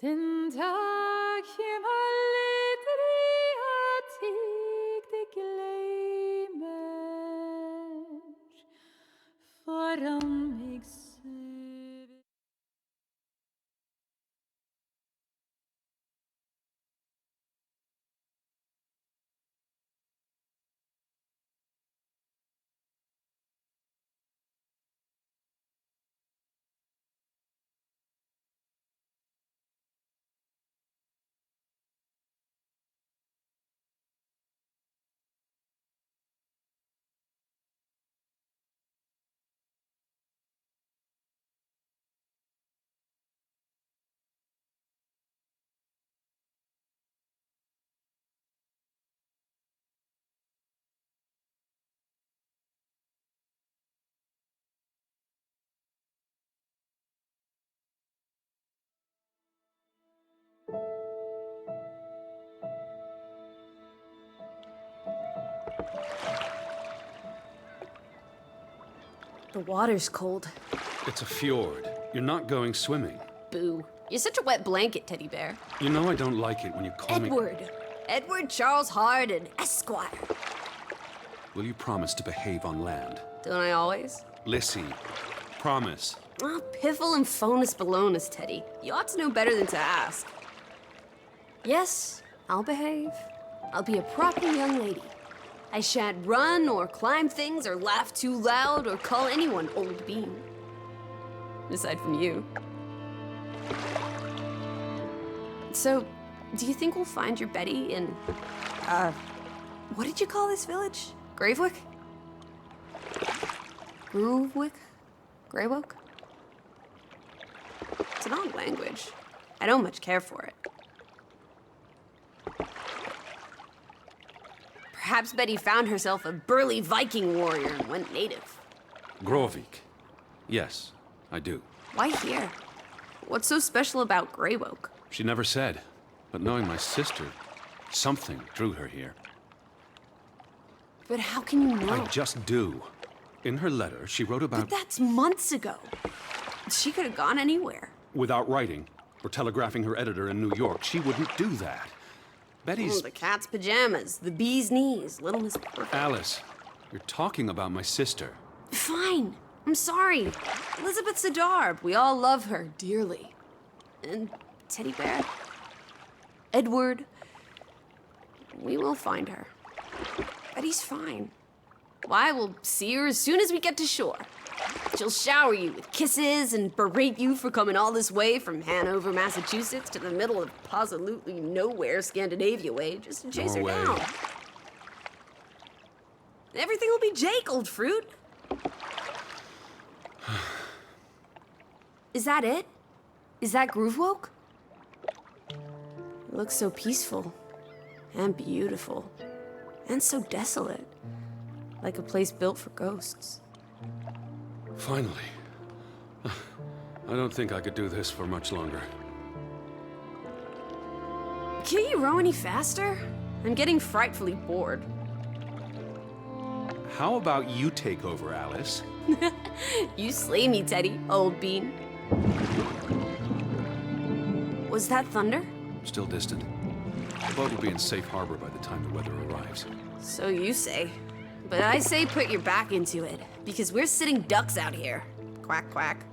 Den dag kommer aldrig at jeg det glemmer, foran mig søver. The water's cold. It's a fjord. You're not going swimming. Boo. You're such a wet blanket, teddy bear. You know I don't like it when you call me... Edward Charles Harden, Esquire. Will you promise to behave on land? Don't I always? Lissy, promise. Oh, piffle and phonus balonus, Teddy. You ought to know better than to ask. Yes, I'll behave. I'll be a proper young lady. I shan't run or climb things or laugh too loud or call anyone old bean. Aside from you. So, do you think we'll find your Betty in, what did you call this village? Gravewick? Groovewick? Greywoke? It's an odd language. I don't much care for it. Perhaps Betty found herself a burly Viking warrior and went native. Grovik. Yes, I do. Why here? What's so special about Greywoke? She never said, but knowing my sister, something drew her here. But how can you know? I just do. In her letter, she wrote about... But that's months ago. She could have gone anywhere. Without writing or telegraphing her editor in New York, she wouldn't do that. Betty's... Oh, the cat's pajamas, the bee's knees, Little Miss Perfect. Alice, you're talking about my sister. Fine. I'm sorry. Elizabeth Sidarb. We all love her dearly. And Teddy Bear. Edward. We will find her. Betty's fine. Why, we'll see her as soon as we get to shore. She'll shower you with kisses and berate you for coming all this way from Hanover, Massachusetts to the middle of absolutely nowhere Scandinavia way just to chase Norway. her down. Everything will be Jake, old fruit. Is that it? Is that Groovewoke? It looks so peaceful and beautiful and so desolate. Like a place built for ghosts. Finally. I don't think I could do this for much longer. Can't you row any faster? I'm getting frightfully bored. How about you take over, Alice? You slay me, Teddy, old bean. Was that thunder? Still distant. The boat will be in safe harbor by the time the weather arrives. So you say. But I say put your back into it, because we're sitting ducks out here. Quack, quack.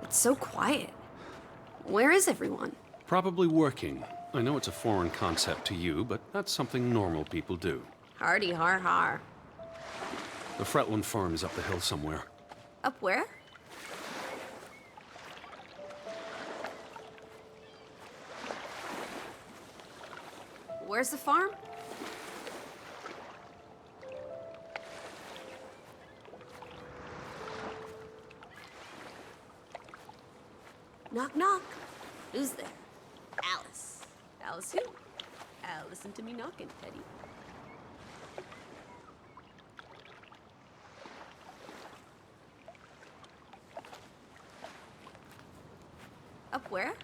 It's so quiet. Where is everyone? Probably working. I know it's a foreign concept to you, but that's something normal people do. Hardy har har. The Fretland farm is up the hill somewhere. Up where? Where's the farm? Knock, knock. Who's there? Alice. Alice who? Listen to me knocking, Teddy. Up where?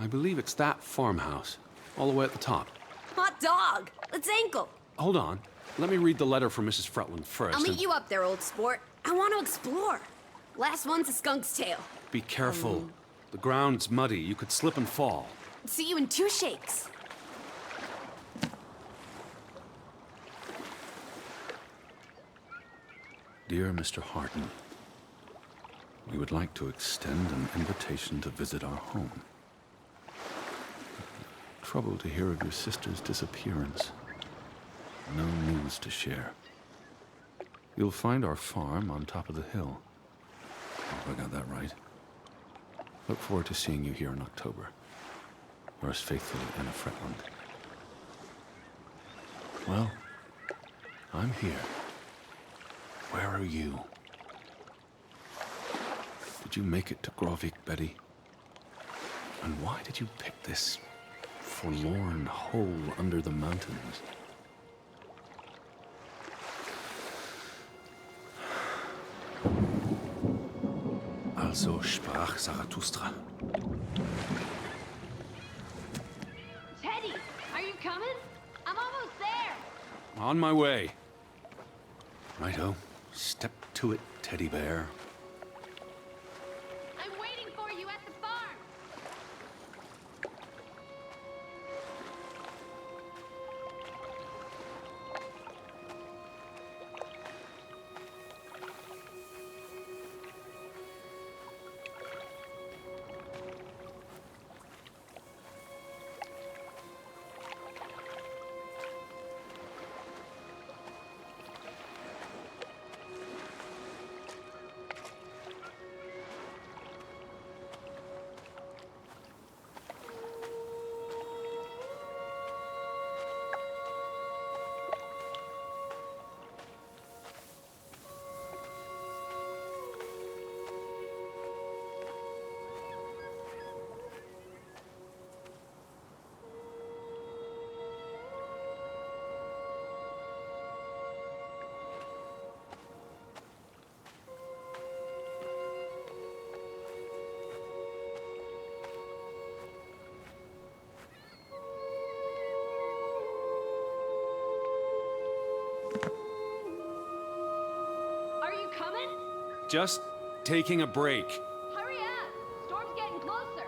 I believe it's that farmhouse, all the way at the top. Hot dog! Let's ankle! Hold on. Let me read the letter from Mrs. Fretland first. I'll meet you up there, old sport. I want to explore. Last one's a skunk's tail. Be careful. The ground's muddy. You could slip and fall. See you in 2 shakes. Dear Mr. Harton, we would like to extend an invitation to visit our home. Troubled to hear of your sister's disappearance. No news to share. You'll find our farm on top of the hill. Hope I got that right. Look forward to seeing you here in October. Yours faithfully, Anna Fretland. Well, I'm here. Where are you? Did you make it to Grovik, Betty? And why did you pick this forlorn hole under the mountains? Also sprach Zarathustra. Teddy, are you coming? I'm almost there. On my way. Righto. Step to it, teddy bear. I'm waiting for you at the farm. Are you coming? Just taking a break. Hurry up. Storm's getting closer.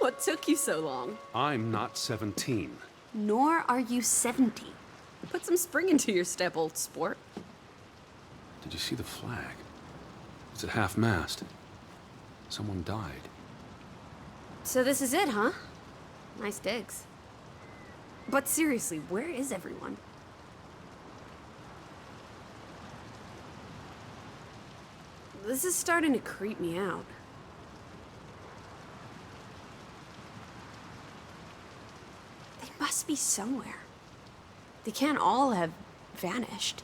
What took you so long? I'm not 17. Nor are you 70. Put some spring into your step, old sport. Did you see the flag? It's at half-mast. Someone died. So this is it, huh? Nice digs. But seriously, where is everyone? This is starting to creep me out. They must be somewhere. They can't all have vanished.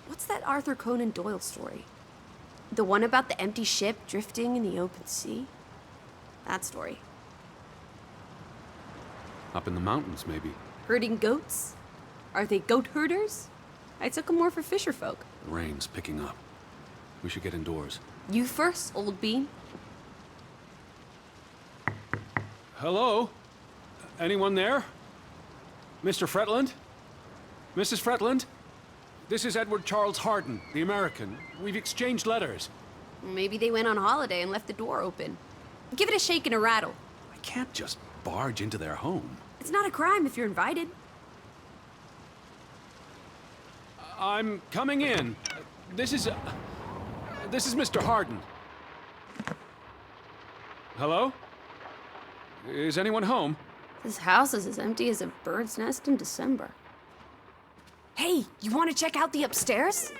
What's that Arthur Conan Doyle story? The one about the empty ship drifting in the open sea? That story. Up in the mountains, maybe. Herding goats? Are they goat herders? I took them more for fisher folk. The rain's picking up. We should get indoors. You first, old bean. Hello? Anyone there? Mr. Fretland? Mrs. Fretland? This is Edward Charles Harden, the American. We've exchanged letters. Maybe they went on holiday and left the door open. Give it a shake and a rattle. I can't just barge into their home. It's not a crime if you're invited. I'm coming in. This is Mr. Harden. Hello? Is anyone home? This house is as empty as a bird's nest in December. Hey, you want to check out the upstairs?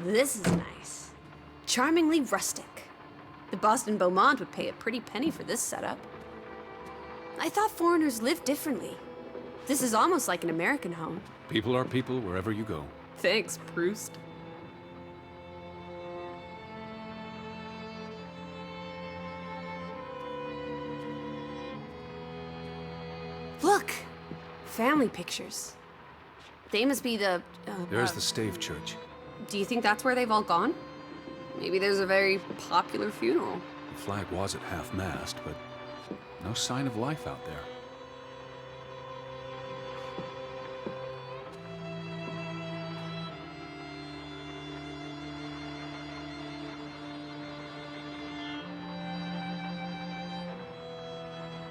This is nice. Charmingly rustic. The Boston Beaumont would pay a pretty penny for this setup. I thought foreigners lived differently. This is almost like an American home. People are people wherever you go. Thanks, Proust. Look! Family pictures. They must be the... There's the Stave Church. Do you think that's where they've all gone? Maybe there's a very popular funeral. The flag was at half-mast, but no sign of life out there.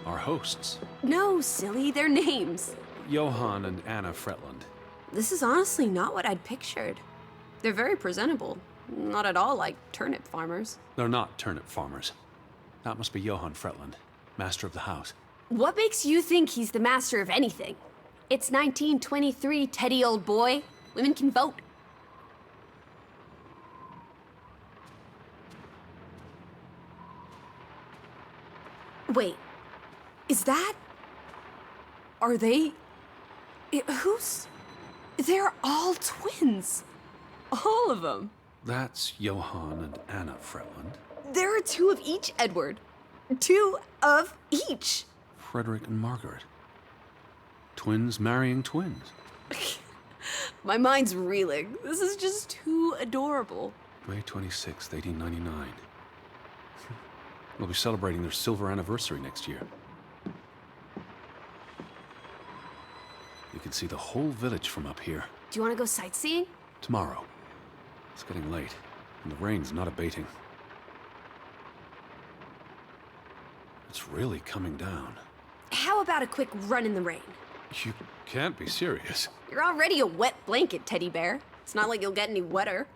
Our hosts, No, silly, they're names. Johann and Anna Fretland. This is honestly not what I'd pictured. They're very presentable. Not at all like turnip farmers. They're not turnip farmers. That must be Johann Fretland, master of the house. What makes you think he's the master of anything? It's 1923, Teddy, old boy. Women can vote. Wait, is that... Are they... Who's... They're all twins. All of them. That's Johann and Anna Fretland. There are two of each, Edward. Two of each. Frederick and Margaret. Twins marrying twins. My mind's reeling. This is just too adorable. May 26th, 1899. We'll be celebrating their silver anniversary next year. You can see the whole village from up here. Do you want to go sightseeing? Tomorrow. It's getting late, and the rain's not abating. It's really coming down. How about a quick run in the rain? You can't be serious. You're already a wet blanket, teddy bear. It's not like you'll get any wetter.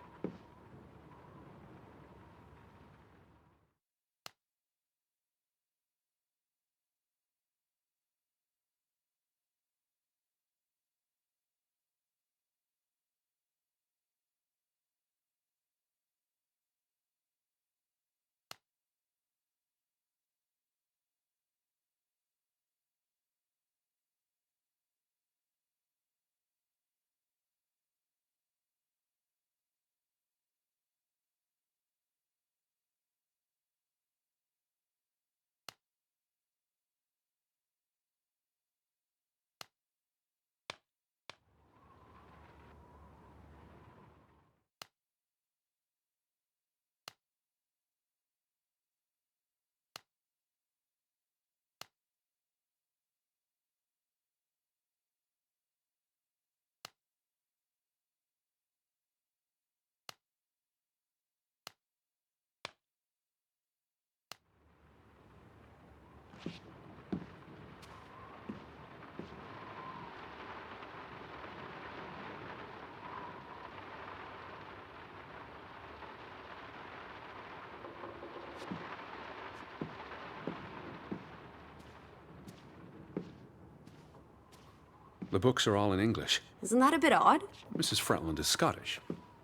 The books are all in English. Isn't that a bit odd? Mrs. Fretland is Scottish,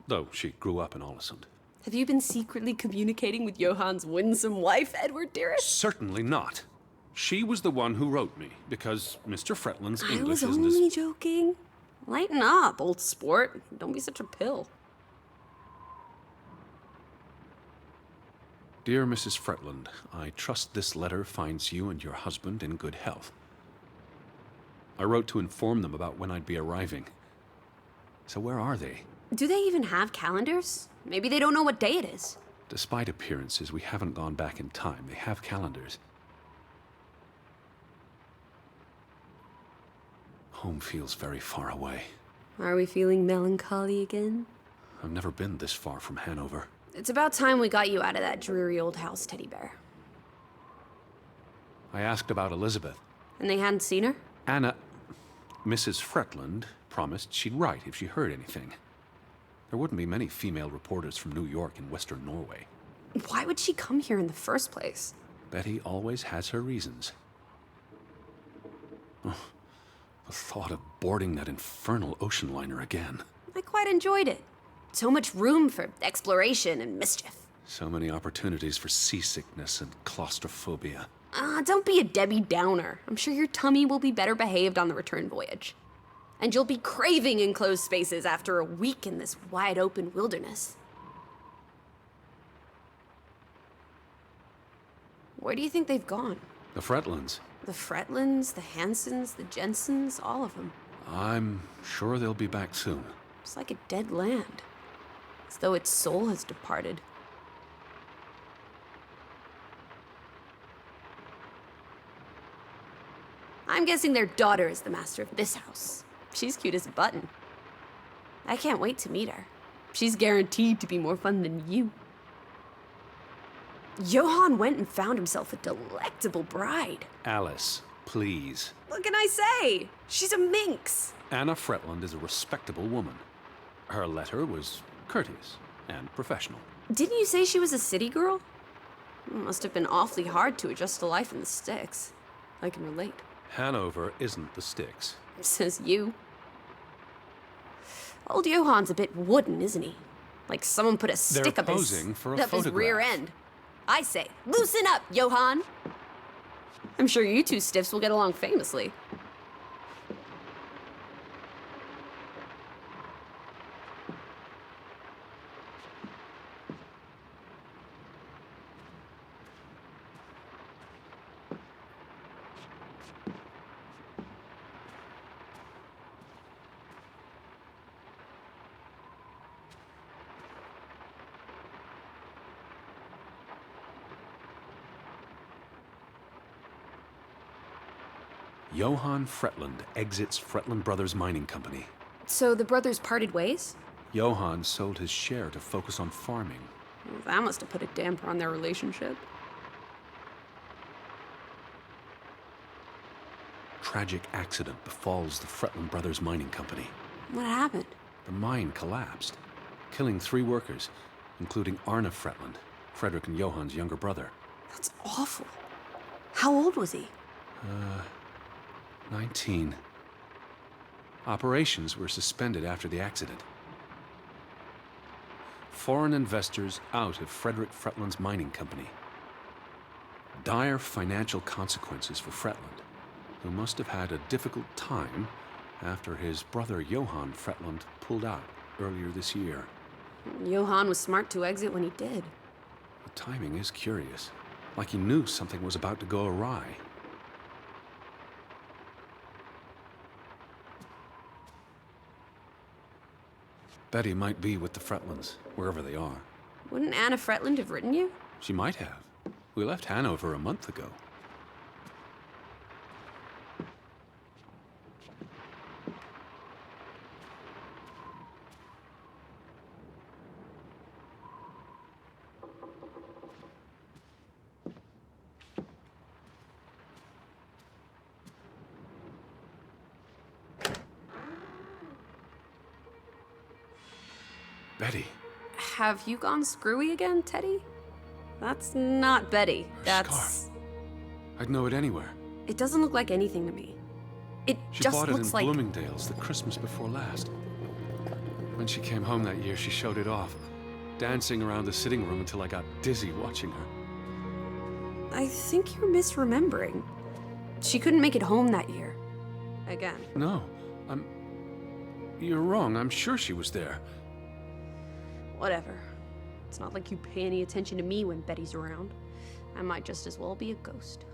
though she grew up in Olesund. Have you been secretly communicating with Johann's winsome wife, Edward, dearest? Certainly not. She was the one who wrote me, because Mr. Fretland's I English was isn't only as... joking. Lighten up, old sport. Don't be such a pill. Dear Mrs. Fretland, I trust this letter finds you and your husband in good health. I wrote to inform them about when I'd be arriving. So where are they? Do they even have calendars? Maybe they don't know what day it is. Despite appearances, we haven't gone back in time. They have calendars. Home feels very far away. Are we feeling melancholy again? I've never been this far from Hanover. It's about time we got you out of that dreary old house, Teddy Bear. I asked about Elizabeth. And they hadn't seen her? Mrs. Fretland promised she'd write if she heard anything. There wouldn't be many female reporters from New York and Western Norway. Why would she come here in the first place? Betty always has her reasons. Oh, the thought of boarding that infernal ocean liner again. I quite enjoyed it. So much room for exploration and mischief. So many opportunities for seasickness and claustrophobia. Don't be a Debbie Downer. I'm sure your tummy will be better behaved on the return voyage. And you'll be craving enclosed spaces after a week in this wide-open wilderness. Where do you think they've gone? The Fretlands. The Fretlands, the Hansons, the Jensens, all of them. I'm sure they'll be back soon. It's like a dead land. As though its soul has departed. I'm guessing their daughter is the master of this house. She's cute as a button. I can't wait to meet her. She's guaranteed to be more fun than you. Johann went and found himself a delectable bride. Alice, please. What can I say? She's a minx. Anna Fretland is a respectable woman. Her letter was courteous and professional. Didn't you say she was a city girl? It must have been awfully hard to adjust to life in the sticks. I can relate. Hanover isn't the sticks. Says you. Old Johann's a bit wooden, isn't he? Like someone put a stick up his rear end. I say, loosen up, Johann! I'm sure you two stiffs will get along famously. Johann Fretland exits Fretland Brothers Mining Company. So the brothers parted ways? Johann sold his share to focus on farming. Well, that must have put a damper on their relationship. Tragic accident befalls the Fretland Brothers Mining Company. What happened? The mine collapsed, killing 3 workers, including Arne Fretland, Frederick and Johann's younger brother. That's awful. How old was he? 19. Operations were suspended after the accident. Foreign investors out of Frederick Fretland's mining company. Dire financial consequences for Fretland, who must have had a difficult time after his brother Johann Fretland pulled out earlier this year. Johann was smart to exit when he did. The timing is curious, like he knew something was about to go awry. Betty might be with the Fretlands, wherever they are. Wouldn't Anna Fretland have written you? She might have. We left Hanover a month ago. Betty. Have you gone screwy again, Teddy? That's not Betty. Her That's... scarf. I'd know it anywhere. It doesn't look like anything to me. It She just bought it in looks like... Bloomingdale's the Christmas before last. When she came home that year, she showed it off, dancing around the sitting room until I got dizzy watching her. I think you're misremembering. She couldn't make it home that year. Again. No, You're wrong. I'm sure she was there. Whatever. It's not like you pay any attention to me when Betty's around. I might just as well be a ghost.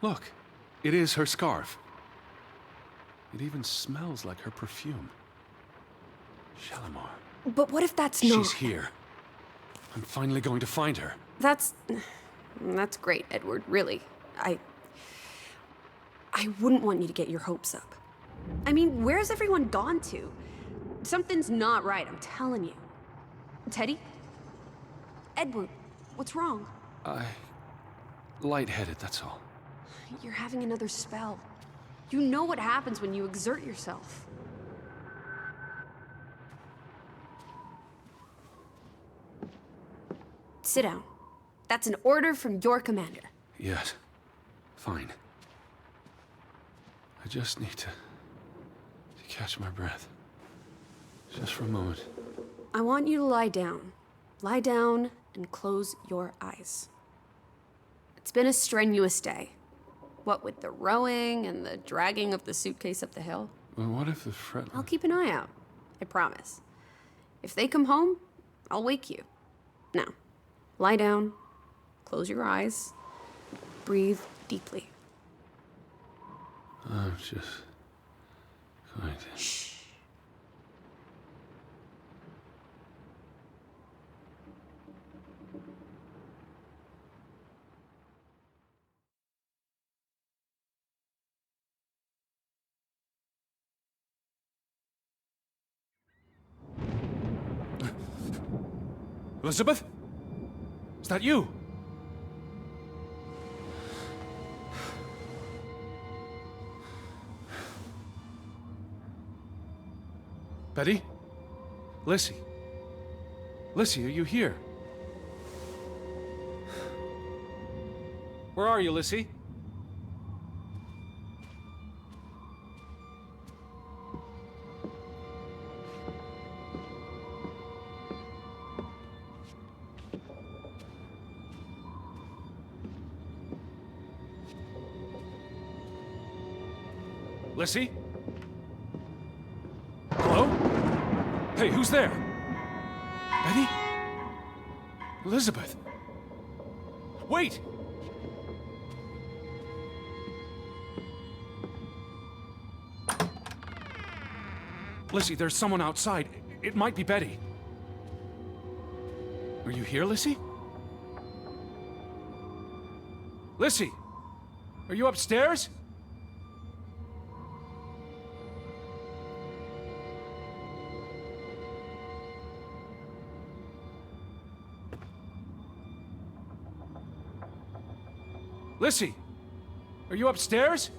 Look, it is her scarf. It even smells like her perfume. Shalimar. But what if that's not... She's here. I'm finally going to find her. That's great, Edward, really. I wouldn't want you to get your hopes up. I mean, where's everyone gone to? Something's not right, I'm telling you. Teddy? Edward, what's wrong? Lightheaded, that's all. You're having another spell. You know what happens when you exert yourself. Sit down. That's an order from your commander. Yes. Fine. I just need to catch my breath. Just for a moment. I want you to lie down. Lie down and close your eyes. It's been a strenuous day. What with the rowing and the dragging of the suitcase up the hill. Well, what if the fret... I'll keep an eye out. I promise. If they come home, I'll wake you. Now, lie down, close your eyes, breathe deeply. I'm just going to... Shh. Elizabeth? Is that you? Betty? Lissy? Lissy, are you here? Where are you, Lissy? Lissy? Hello? Hey, who's there? Betty? Elizabeth? Wait! Lissy, there's someone outside. It might be Betty. Are you here, Lissy? Lissy! Are you upstairs? Lissy, are Are you upstairs?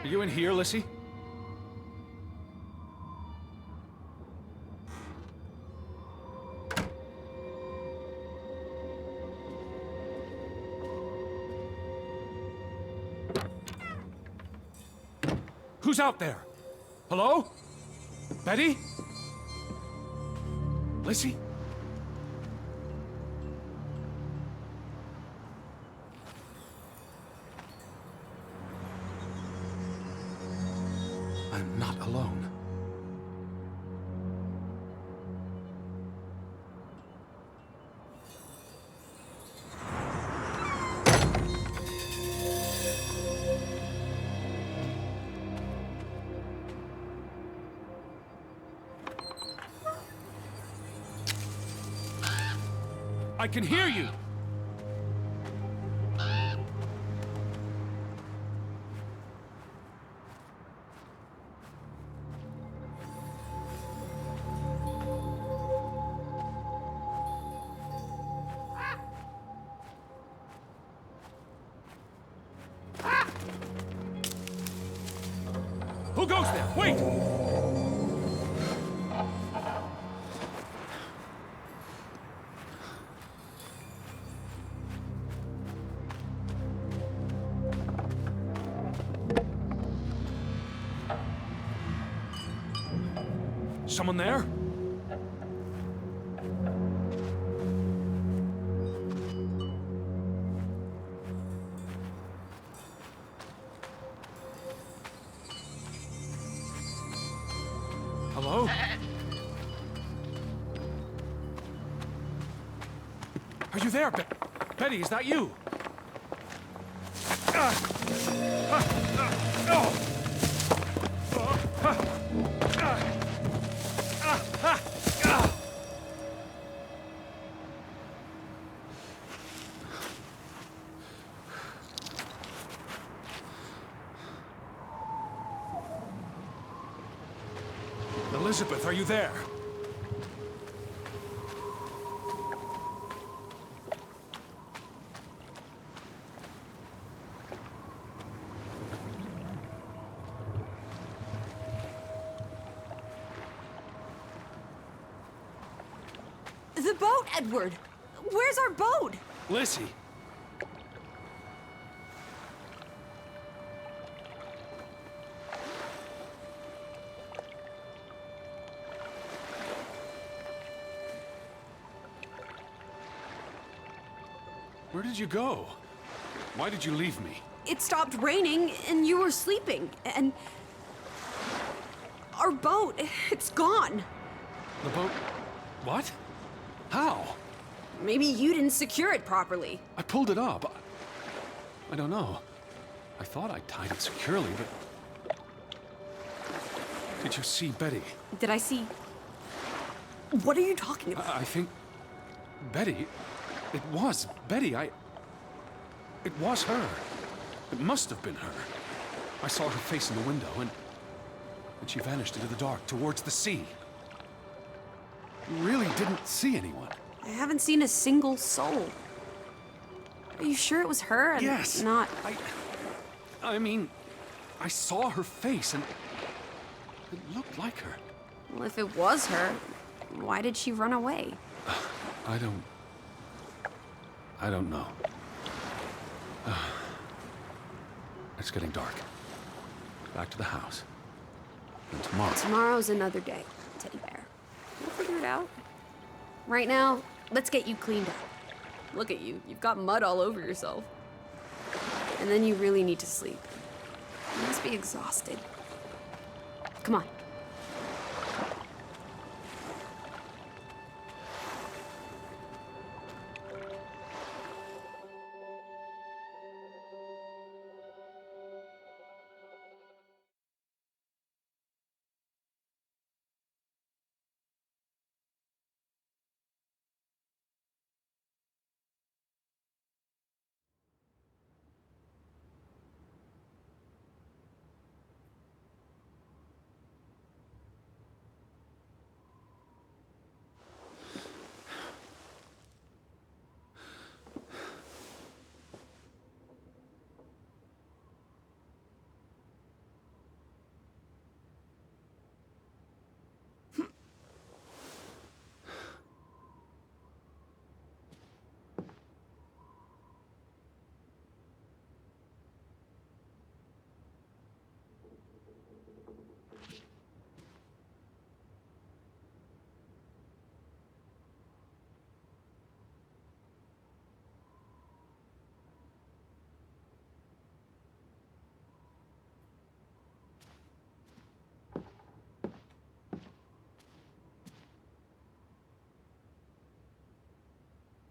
Are you in here, Lissy? Who's out there? Hello? Betty? Lissy? I'm not alone. I can hear you! Who goes there? Wait! Someone there? Hello? Are you there, Betty? Is that you? Elizabeth, are you there? The boat, Edward! Where's our boat? Lissy! Where did you go? Why did you leave me? It stopped raining, and you were sleeping, and... our boat, it's gone. The boat... What? How? Maybe you didn't secure it properly. I pulled it up. I don't know. I thought I tied it securely, but... Did you see Betty? Did I see... What are you talking about? I think... Betty... It was Betty. It was her. It must have been her. I saw her face in the window, and she vanished into the dark towards the sea. You really didn't see anyone. I haven't seen a single soul. Are you sure it was her and Yes. not... I mean, I saw her face, and it looked like her. Well, if it was her, why did she run away? I don't know. It's getting dark. Back to the house. And tomorrow... Tomorrow's another day, Teddy Bear. We'll figure it out. Right now, let's get you cleaned up. Look at you. You've got mud all over yourself. And then you really need to sleep. You must be exhausted. Come on.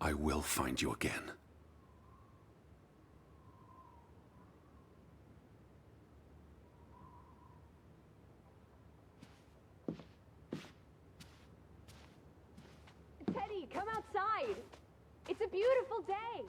I will find you again. Teddy, come outside. It's a beautiful day.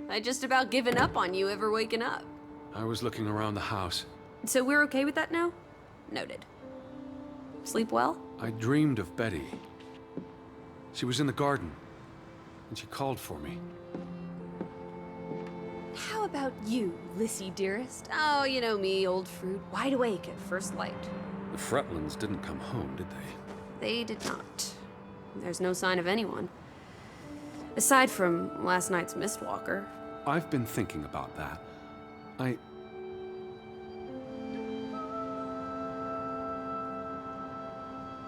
I just about given up on you ever waking up. I was looking around the house. So we're okay with that now? Noted. Sleep well? I dreamed of Betty. She was in the garden, and she called for me. How about you, Lissy dearest? Oh, you know me, old fruit, wide awake at first light. The Fretlands didn't come home, did they? They did not. There's no sign of anyone. Aside from last night's Mistwalker. I've been thinking about that.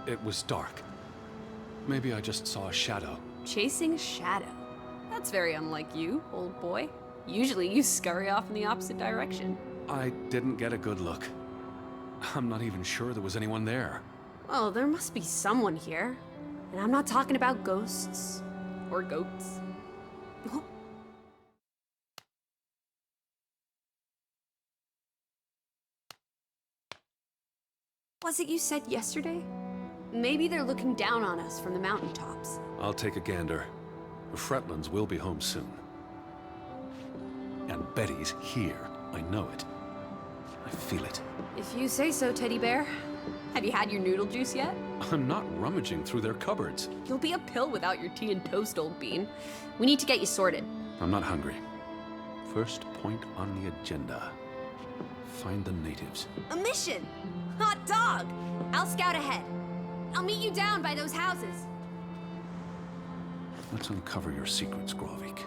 It was dark. Maybe I just saw a shadow. Chasing a shadow? That's very unlike you, old boy. Usually you scurry off in the opposite direction. I didn't get a good look. I'm not even sure there was anyone there. Well, there must be someone here. And I'm not talking about ghosts. Or goats. Was it you said yesterday? Maybe they're looking down on us from the mountaintops. I'll take a gander. The Fretlands will be home soon. And Betty's here. I know it. I feel it. If you say so, Teddy Bear. Have you had your noodle juice yet? I'm not rummaging through their cupboards. You'll be a pill without your tea and toast, old bean. We need to get you sorted. I'm not hungry. First point on the agenda. Find the natives. A mission! Hot dog! I'll scout ahead. I'll meet you down by those houses. Let's uncover your secrets, Grovik.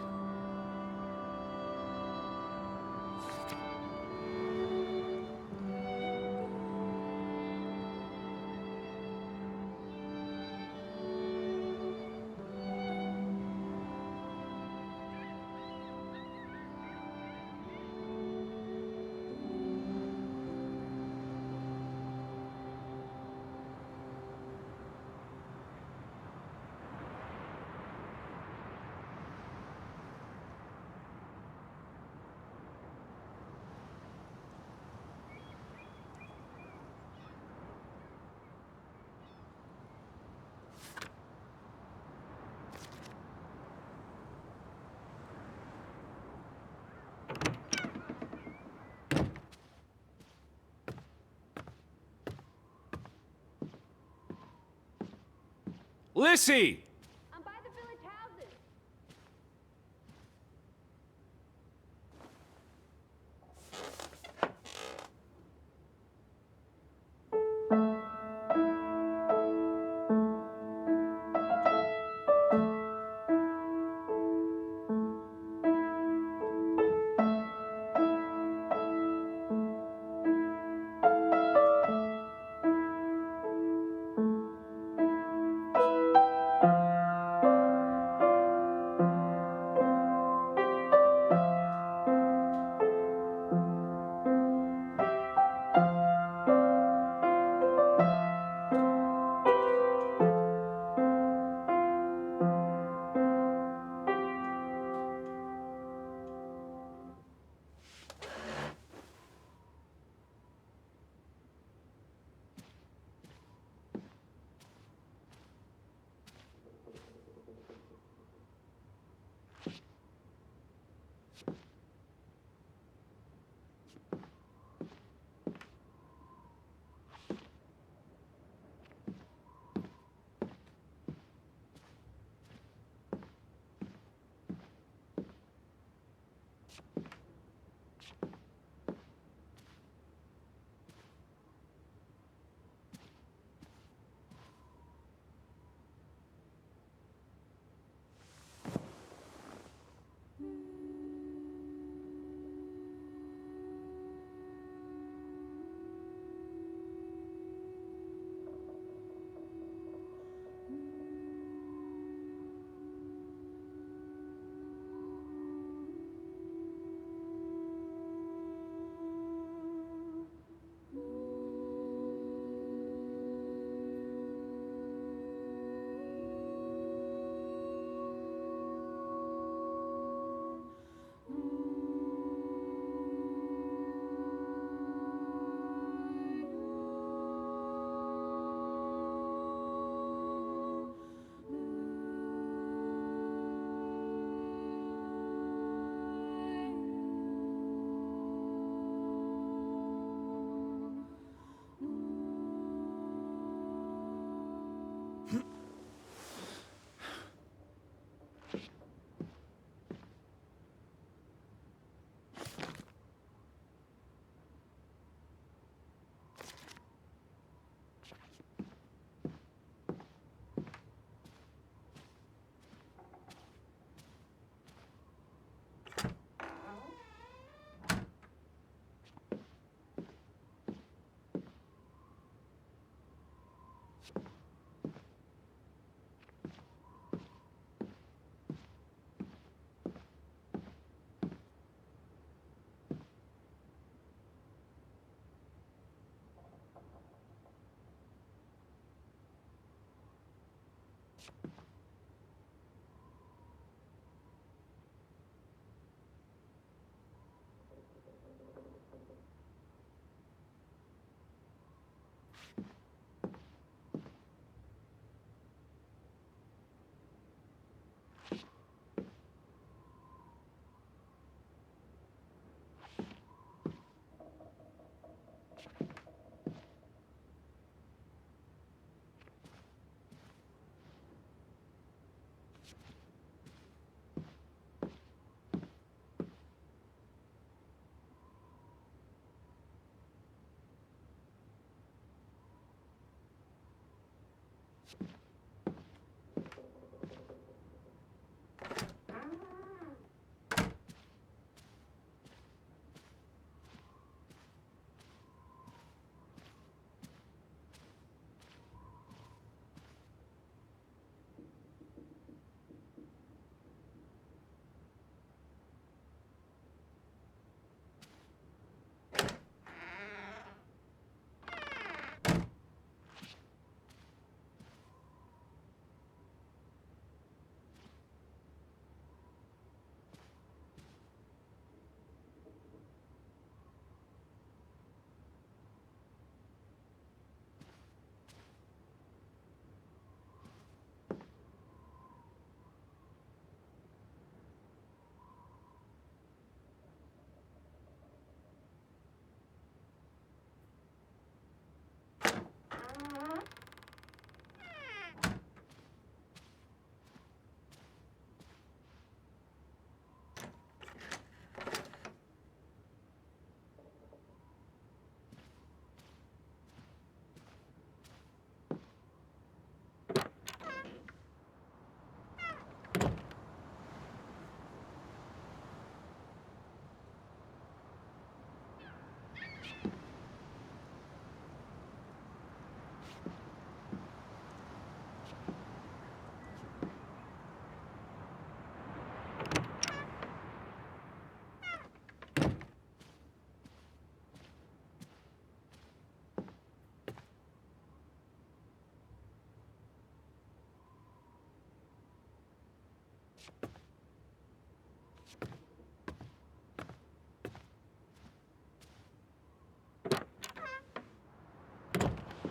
Lissy! I'm by the village houses.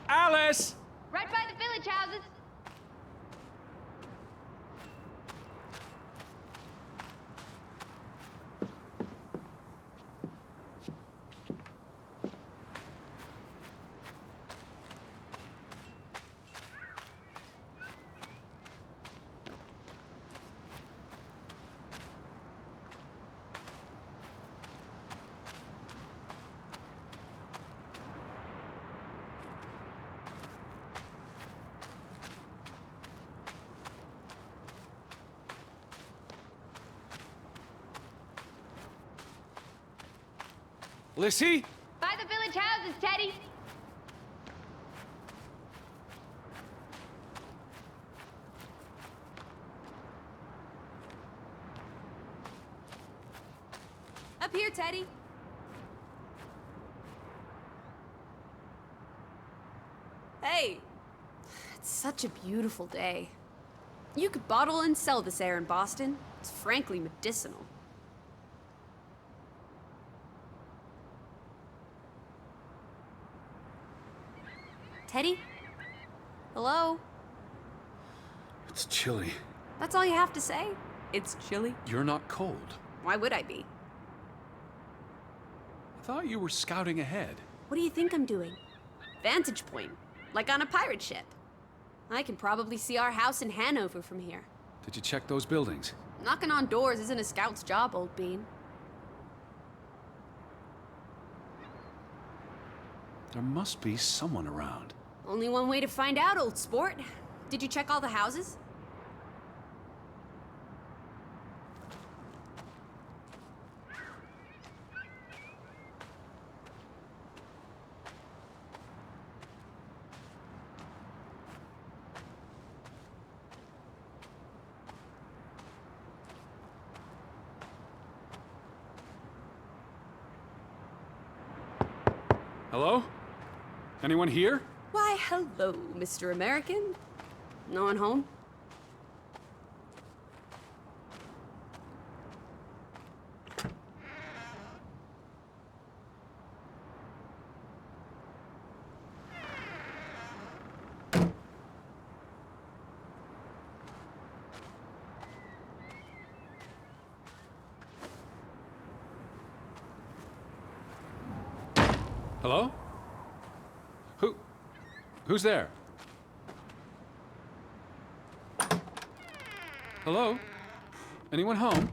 Alice! Right by the village houses. Lissy? By the village houses, Teddy. Up here, Teddy. Hey, it's such a beautiful day. You could bottle and sell this air in Boston. It's frankly medicinal. Teddy? Hello? It's chilly. That's all you have to say? It's chilly? You're not cold. Why would I be? I thought you were scouting ahead. What do you think I'm doing? Vantage point, like on a pirate ship. I can probably see our house in Hanover from here. Did you check those buildings? Knocking on doors isn't a scout's job, old bean. There must be someone around. Only one way to find out, old sport. Did you check all the houses? Hello? Anyone here? Why, hello, Mr. American. No one home? Hello? Who's there? Hello? Anyone home?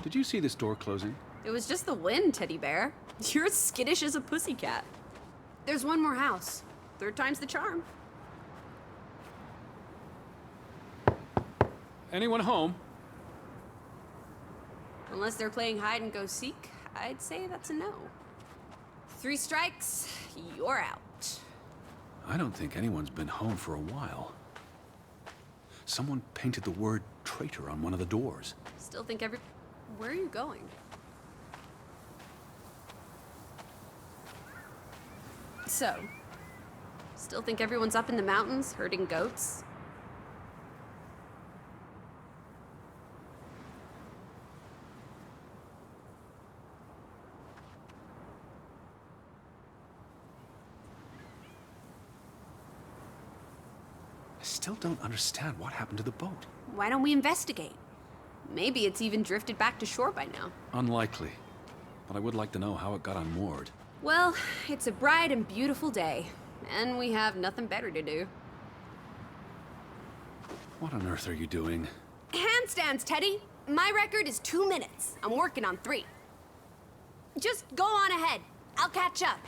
Did you see this door closing? It was just the wind, teddy bear. You're as skittish as a pussycat. There's one more house. Third time's the charm. Anyone home? Unless they're playing hide and go seek, I'd say that's a no. 3 strikes, you're out. I don't think anyone's been home for a while. Someone painted the word traitor on one of the doors. Still think Where are you going? So, still think everyone's up in the mountains herding goats? I still don't understand what happened to the boat. Why don't we investigate? Maybe it's even drifted back to shore by now. Unlikely. But I would like to know how it got unmoored. Well, it's a bright and beautiful day, and we have nothing better to do. What on earth are you doing? Handstands, Teddy! My record is 2 minutes. I'm working on 3. Just go on ahead. I'll catch up.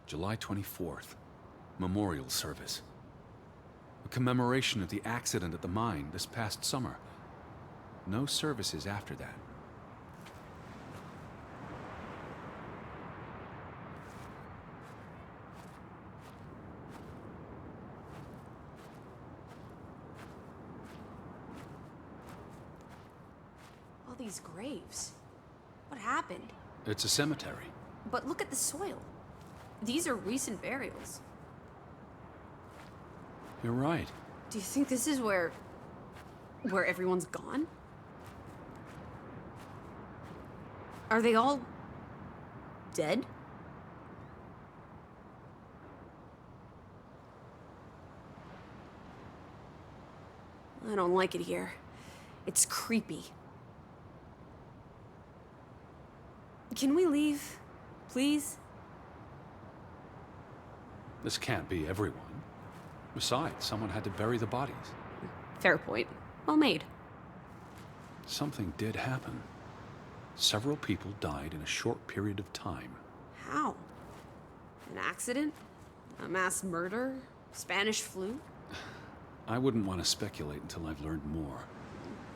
July 24th. Memorial service. A commemoration of the accident at the mine this past summer. No services after that. All these graves. What happened? It's a cemetery. But look at the soil. These are recent burials. You're right. Do you think this is where everyone's gone? Are they all dead? I don't like it here. It's creepy. Can we leave, please? This can't be everyone. Besides, someone had to bury the bodies. Fair point. Well made. Something did happen. Several people died in a short period of time. How? An accident? A mass murder? Spanish flu? I wouldn't want to speculate until I've learned more.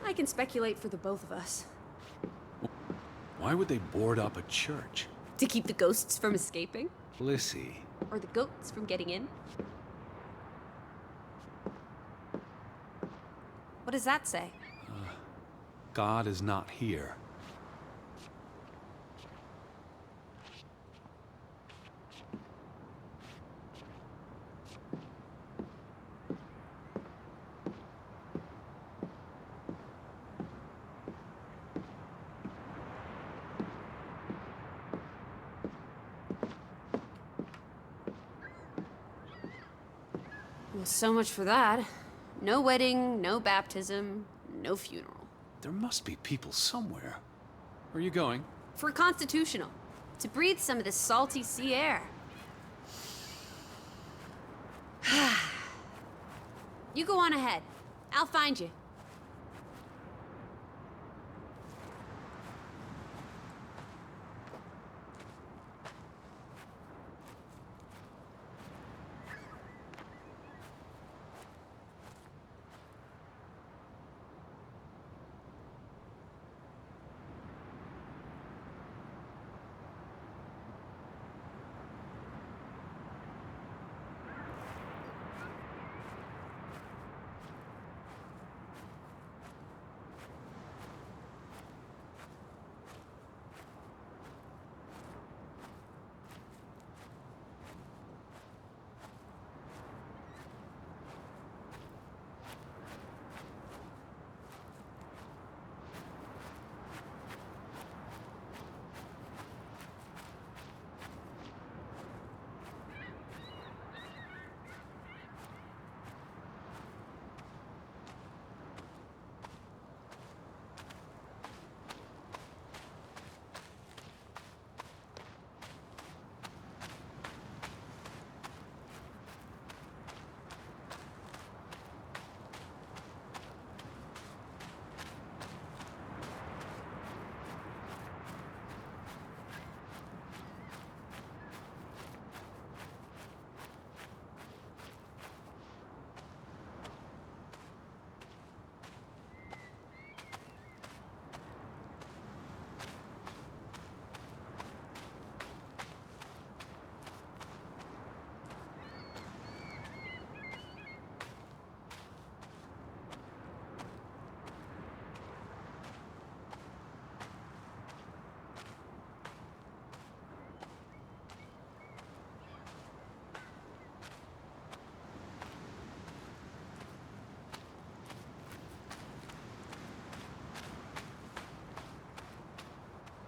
I can speculate for the both of us. Why would they board up a church? To keep the ghosts from escaping? Lissy. Or the goats from getting in? What does that say? God is not here. Well, so much for that. No wedding, no baptism, no funeral. There must be people somewhere. Where are you going? For constitutional. To breathe some of this salty sea air. You go on ahead. I'll find you.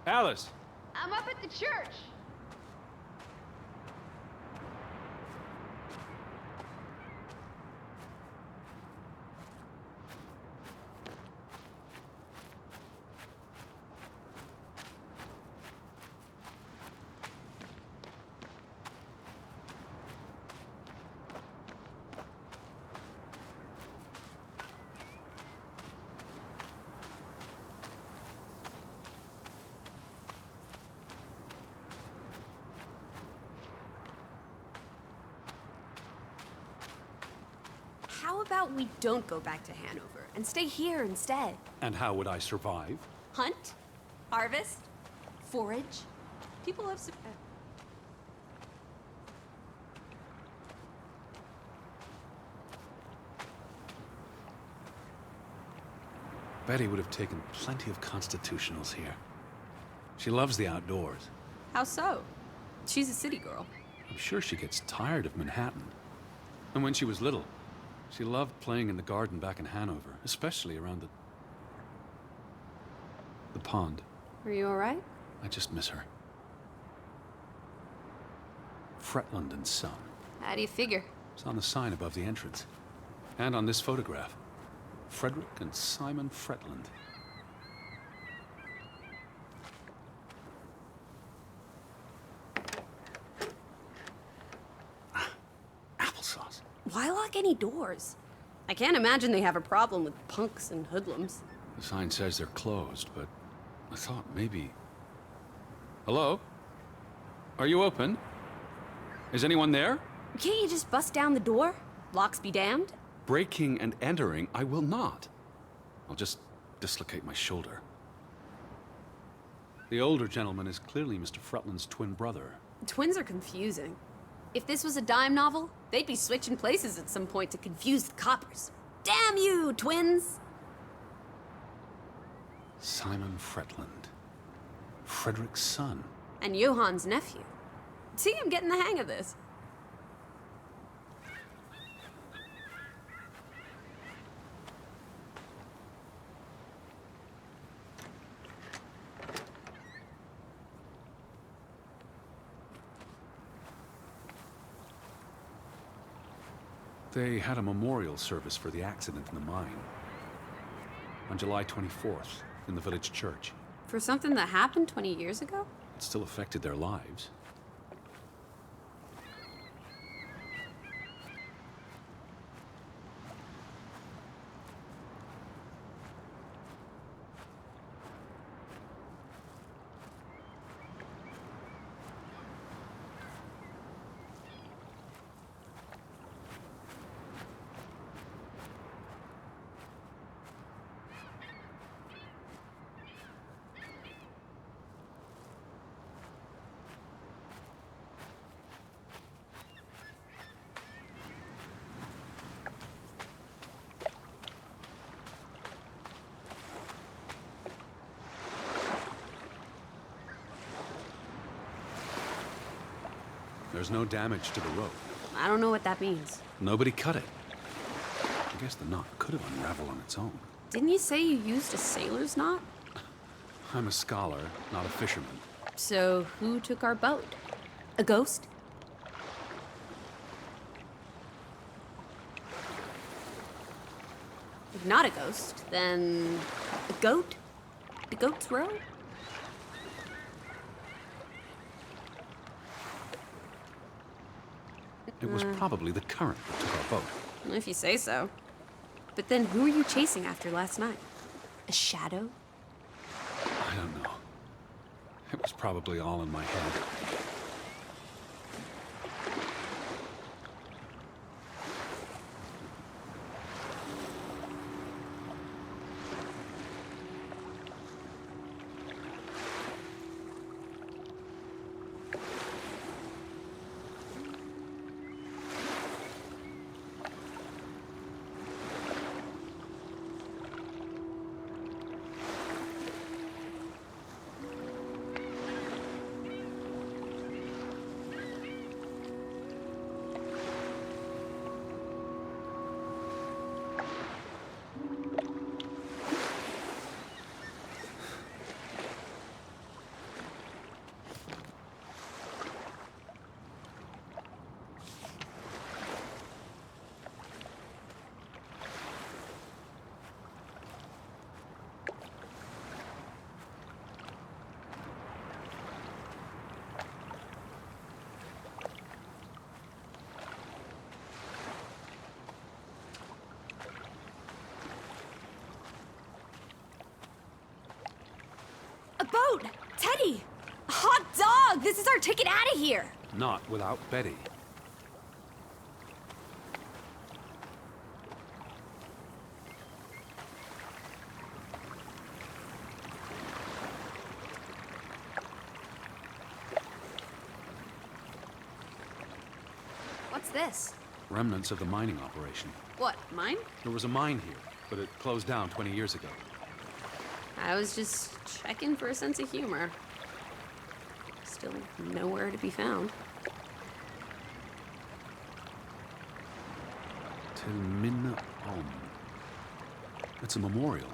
Alice! I'm up at the church. How about we don't go back to Hanover and stay here instead? And how would I survive? Hunt? Harvest? Forage? People have... Betty would have taken plenty of constitutionals here. She loves the outdoors. How so? She's a city girl. I'm sure she gets tired of Manhattan. And when she was little, she loved playing in the garden back in Hanover, especially around the pond. Are you all right? I just miss her. Fretland and Son. How do you figure? It's on the sign above the entrance. And on this photograph. Frederick and Simon Fretland. Applesauce. Why lock any doors? I can't imagine they have a problem with punks and hoodlums. The sign says they're closed, but I thought maybe... Hello? Are you open? Is anyone there? Can't you just bust down the door? Locks be damned? Breaking and entering, I will not. I'll just dislocate my shoulder. The older gentleman is clearly Mr. Fretland's twin brother. Twins are confusing. If this was a dime novel, they'd be switching places at some point to confuse the coppers. Damn you, twins! Simon Fretland. Frederick's son. And Johann's nephew. See, I'm getting the hang of this. They had a memorial service for the accident in the mine. On July 24th, in the village church. For something that happened 20 years ago? It still affected their lives. There's no damage to the rope. I don't know what that means. Nobody cut it. I guess the knot could have unraveled on its own. Didn't you say you used a sailor's knot? I'm a scholar, not a fisherman. So who took our boat? A ghost? If not a ghost, then a goat? The goat's row? It was probably the current that took our boat. If you say so. But then who were you chasing after last night? A shadow? I don't know. It was probably all in my head. A boat! Teddy! Hot dog! This is our ticket out of here! Not without Betty. this? Remnants of the mining operation. What, mine? There was a mine here, but it closed down 20 years ago. I was just checking for a sense of humor. Still nowhere to be found. Till Minna Om. It's a memorial.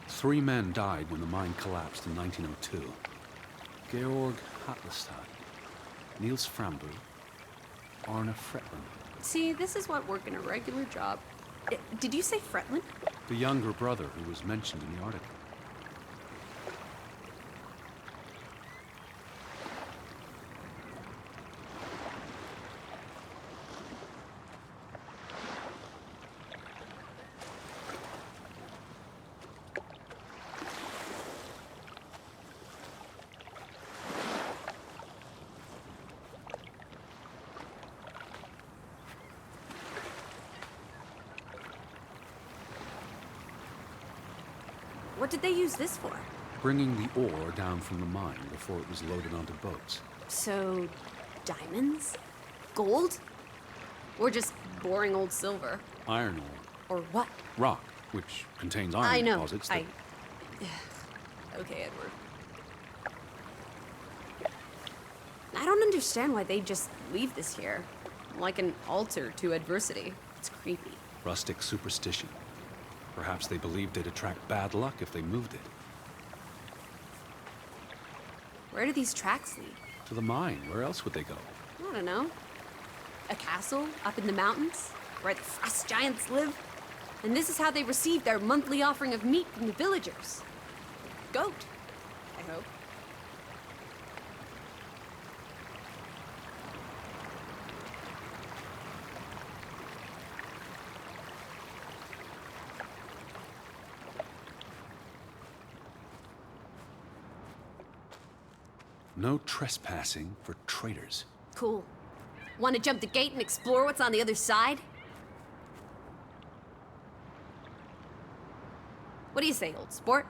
3 men died when the mine collapsed in 1902. Georg Hatlestad, Niels Frambu, Arne Fretland. See, this is what working a regular job. Did you say Fretland? The younger brother who was mentioned in the article. What did they use this for? Bringing the ore down from the mine before it was loaded onto boats. So, diamonds? Gold? Or just boring old silver? Iron ore. Or what? Rock, which contains iron I know. deposits that... Okay, Edward. I don't understand why they just leave this here. Like an altar to adversity. It's creepy. Rustic superstition. Perhaps they believed they'd attract bad luck if they moved it. Where do these tracks lead? To the mine. Where else would they go? I don't know. A castle up in the mountains where the frost giants live? And this is how they receive their monthly offering of meat from the villagers. Goat, I hope. No trespassing for traitors. Cool. Want to jump the gate and explore what's on the other side? What do you say, old sport?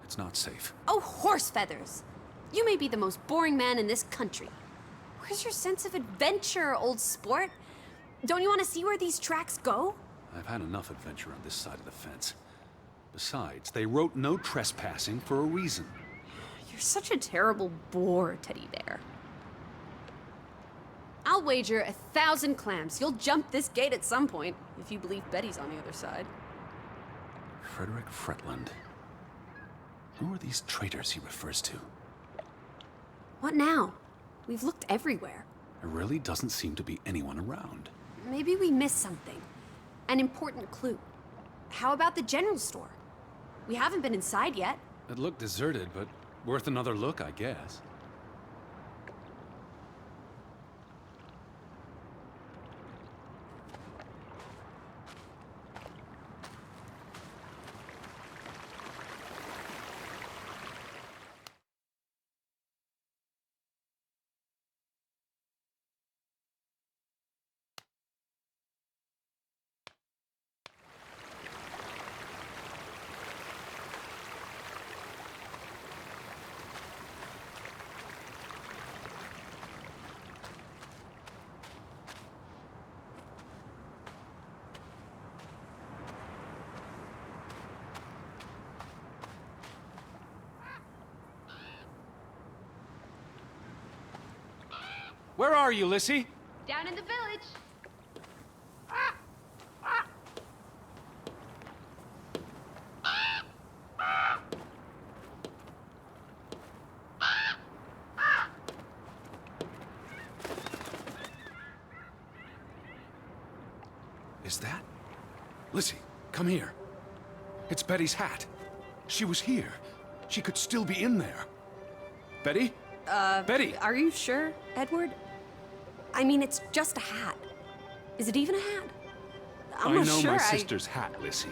It's not safe. Oh, horse feathers! You may be the most boring man in this country. Where's your sense of adventure, old sport? Don't you want to see where these tracks go? I've had enough adventure on this side of the fence. Besides, they wrote no trespassing for a reason. You're such a terrible bore, Teddy Bear. I'll wager 1,000 clams you'll jump this gate at some point, if you believe Betty's on the other side. Frederick Fretland. Who are these traitors he refers to? What now? We've looked everywhere. There really doesn't seem to be anyone around. Maybe we missed something. An important clue. How about the general store? We haven't been inside yet. It looked deserted, but worth another look, I guess. Where are you, Lissy? Down in the village. Is that? Lissy, come here. It's Betty's hat. She was here. She could still be in there. Betty? Betty! Are you sure, Edward? I mean, it's just a hat. Is it even a hat? I'm I not know sure. my sister's hat, Lissy.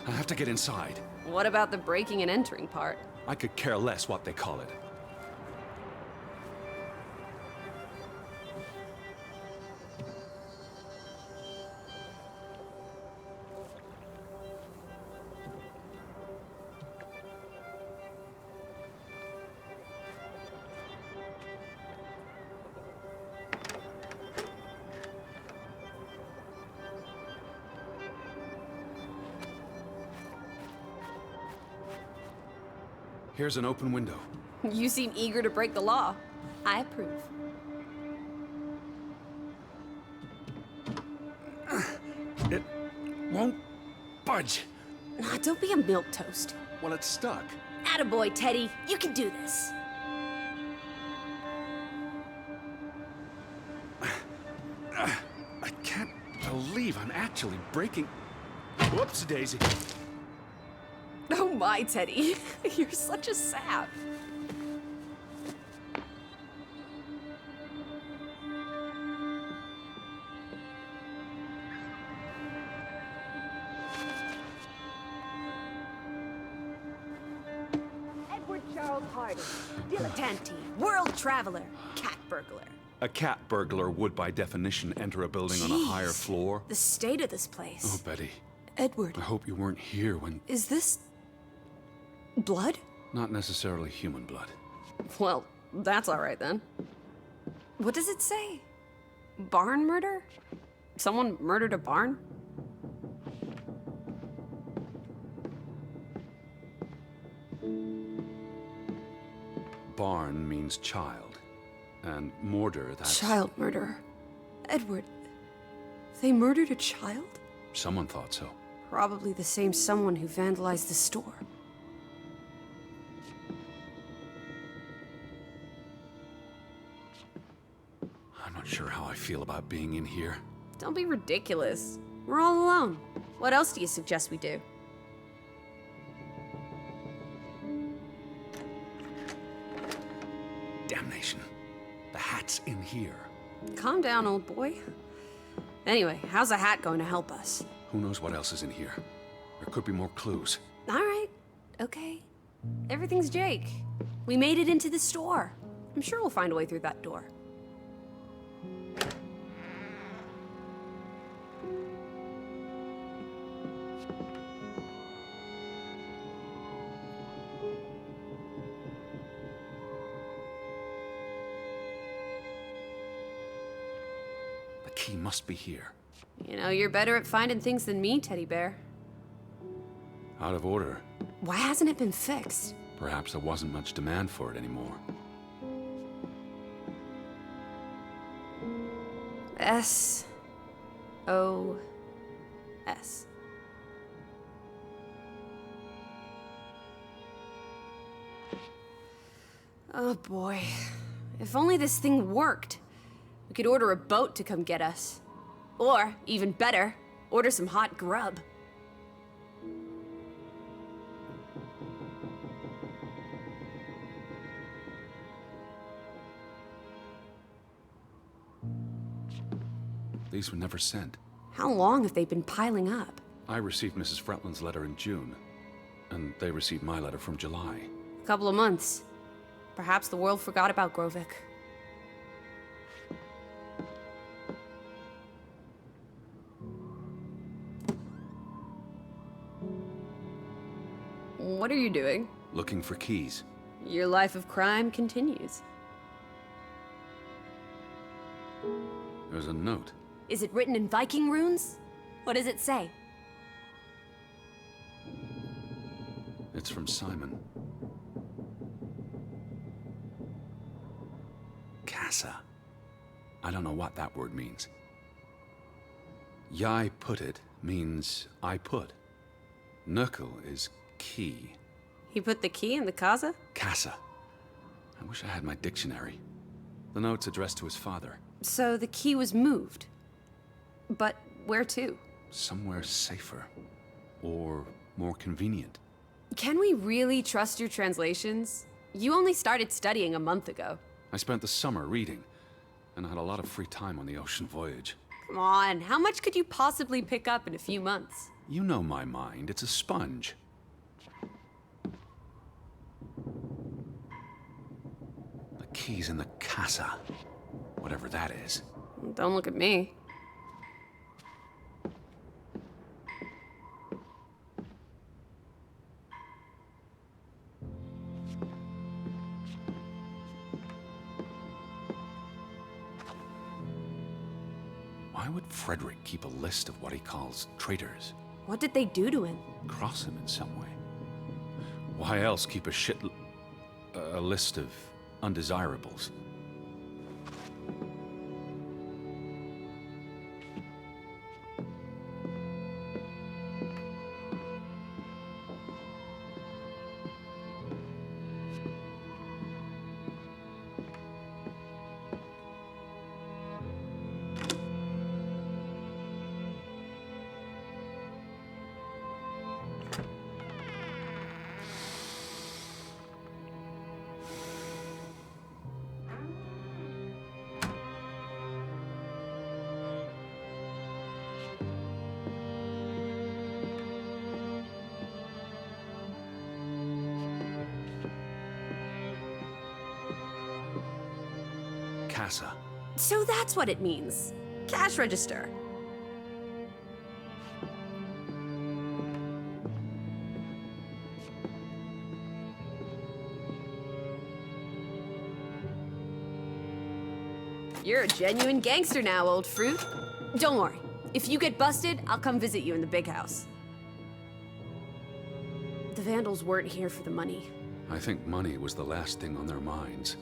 I have to get inside. What about the breaking and entering part? I could care less what they call it. Here's an open window. You seem eager to break the law. I approve. It won't budge. Nah, don't be a milquetoast. Well, it's stuck. Attaboy, Teddy. You can do this. I can't believe I'm actually breaking... Whoops, Daisy. Oh my, Teddy. You're such a sap. Edward Charles Hardy, dilettante, world traveler, cat burglar. A cat burglar would, by definition, enter a building on a higher Jeez, floor. The state of this place. Oh, Betty. Edward, I hope you weren't here when... is this... blood? Not necessarily human blood. Well, that's all right then. What does it say? Barn murder? Someone murdered a barn? Barn means child. And mortar, that's... Child murder. Edward, they murdered a child? Someone thought so. Probably the same someone who vandalized the store. I'm not sure how I feel about being in here. Don't be ridiculous. We're all alone. What else do you suggest we do? Damnation. The hat's in here. Calm down, old boy. Anyway, how's a hat going to help us? Who knows what else is in here? There could be more clues. All right. Okay. Everything's Jake. We made it into the store. I'm sure we'll find a way through that door. The key must be here. You know, you're better at finding things than me, Teddy Bear. Out of order. Why hasn't it been fixed? Perhaps there wasn't much demand for it anymore. S-O-S. Oh boy. If only this thing worked. We could order a boat to come get us. Or, even better, order some hot grub. These were never sent. How long have they been piling up? I received Mrs. Fretland's letter in June, and they received my letter from July. A couple of months. Perhaps the world forgot about Grovik. What are you doing? Looking for keys. Your life of crime continues. There's a note. Is it written in Viking runes? What does it say? It's from Simon. Casa. I don't know what that word means. Yai put it means I put. Nurkel is key. He put the key in the casa? Casa. I wish I had my dictionary. The note's addressed to his father. So the key was moved. But where to? Somewhere safer. Or more convenient. Can we really trust your translations? You only started studying a month ago. I spent the summer reading, and I had a lot of free time on the ocean voyage. Come on, how much could you possibly pick up in a few months? You know my mind, it's a sponge. The key's in the casa. Whatever that is. Don't look at me. Why would Frederick keep a list of what he calls traitors? What did they do to him? Cross him in some way. Why else keep a shit... a list of undesirables. Casa. So that's what it means. Cash register. You're a genuine gangster now, old fruit. Don't worry. If you get busted, I'll come visit you in the big house. The Vandals weren't here for the money. I think money was the last thing on their minds.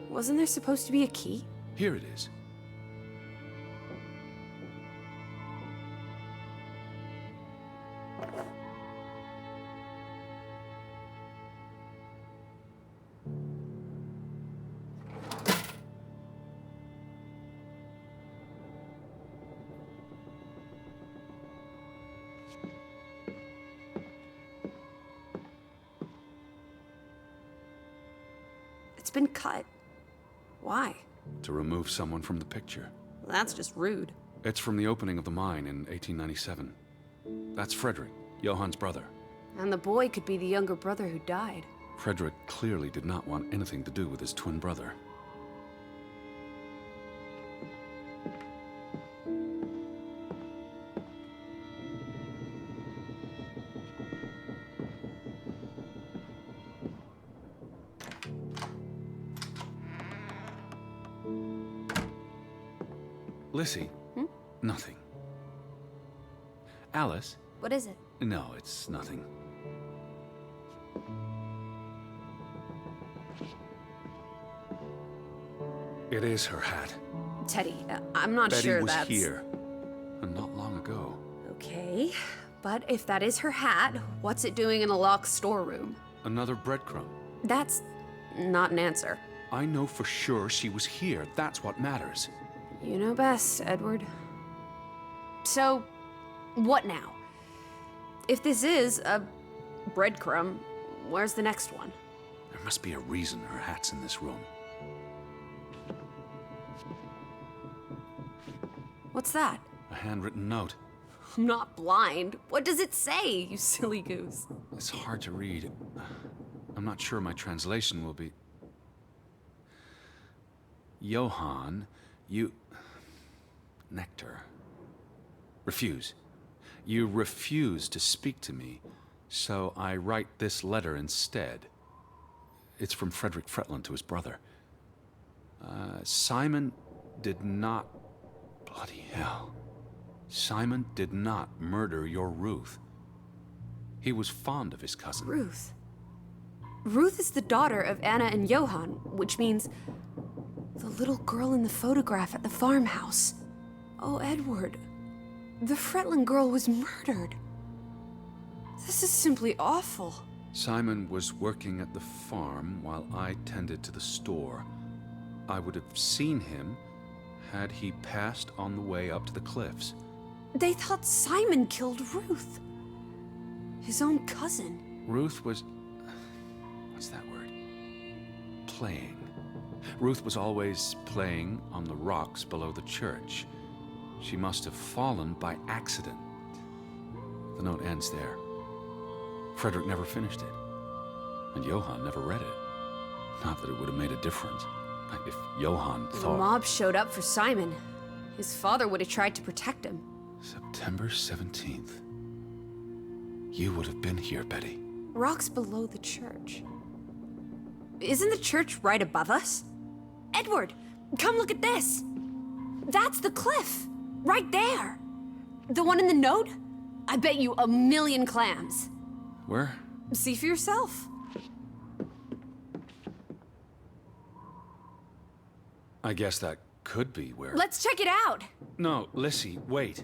Wasn't there supposed to be a key? Here it is. It's been cut. Why? To remove someone from the picture. That's just rude. It's from the opening of the mine in 1897. That's Frederick, Johann's brother. And the boy could be the younger brother who died. Frederick clearly did not want anything to do with his twin brother. Lissy? Nothing. Alice? What is it? No, it's nothing. It is her hat. Teddy, I'm not Betty sure was that's... here, and not long ago. Okay, but if that is her hat, what's it doing in a locked storeroom? Another breadcrumb. That's not an answer. I know for sure she was here. That's what matters. You know best, Edward. So, what now? If this is a breadcrumb, where's the next one? There must be a reason her hat's in this room. What's that? A handwritten note. I'm not blind. What does it say, you silly goose? It's hard to read. I'm not sure my translation will be... Johann, you... Nectar. Refuse. You refuse to speak to me, so I write this letter instead. It's from Frederick Fretland to his brother. Simon did not... Bloody hell. Simon did not murder your Ruth. He was fond of his cousin. Ruth. Ruth is the daughter of Anna and Johann, which means the little girl in the photograph at the farmhouse. Oh, Edward. The Fretland girl was murdered. This is simply awful. Simon was working at the farm while I tended to the store. I would have seen him had he passed on the way up to the cliffs. They thought Simon killed Ruth. His own cousin. Ruth was... what's that word? Playing. Ruth was always playing on the rocks below the church. She must have fallen by accident. The note ends there. Frederick never finished it. And Johann never read it. Not that it would have made a difference. If Johann The thought... mob showed up for Simon. His father would have tried to protect him. September 17th. You would have been here, Betty. Rocks below the church. Isn't the church right above us? Edward, come look at this. That's the cliff. Right there. The one in the note? I bet you 1,000,000 clams. Where? See for yourself. I guess that could be where... Let's check it out! No, Lissy, wait.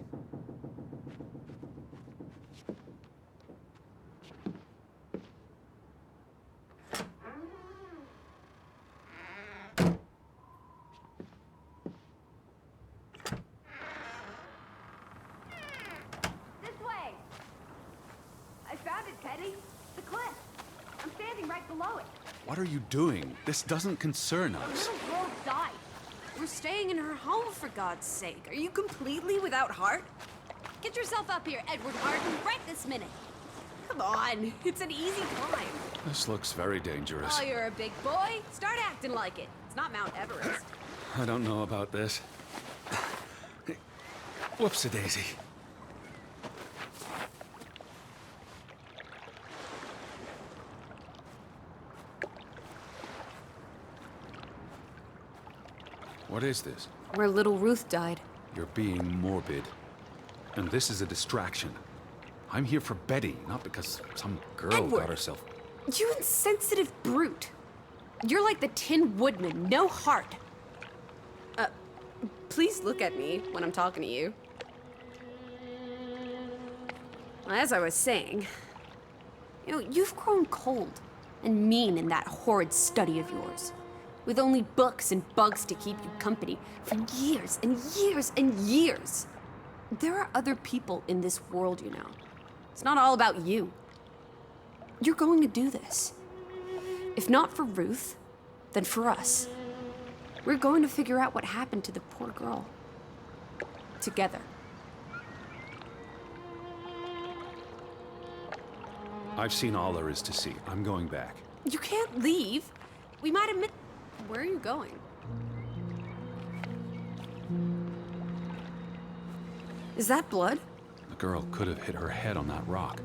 This way! I found it, Teddy. The cliff. I'm standing right below it. What are you doing? This doesn't concern The us. little girl died. We're staying in her home, for God's sake. Are you completely without heart? Get yourself up here, Edward Harden, right this minute. Come on, it's an easy climb. This looks very dangerous. Oh, you're a big boy. Start acting like it. It's not Mount Everest. I don't know about this. Whoops-a-daisy. What is this? Where little Ruth died. You're being morbid. And this is a distraction. I'm here for Betty, not because some girl Edward! got herself... You insensitive brute. You're like the Tin Woodman, no heart. Please look at me when I'm talking to you. Well, as I was saying, you've grown cold and mean in that horrid study of yours, with only books and bugs to keep you company for years and years and years. There are other people in this world, you know. It's not all about you. You're going to do this. If not for Ruth, then for us. We're going to figure out what happened to the poor girl. Together. I've seen all there is to see. I'm going back. You can't leave. We might admit... Where are you going? Is that blood? The girl could have hit her head on that rock.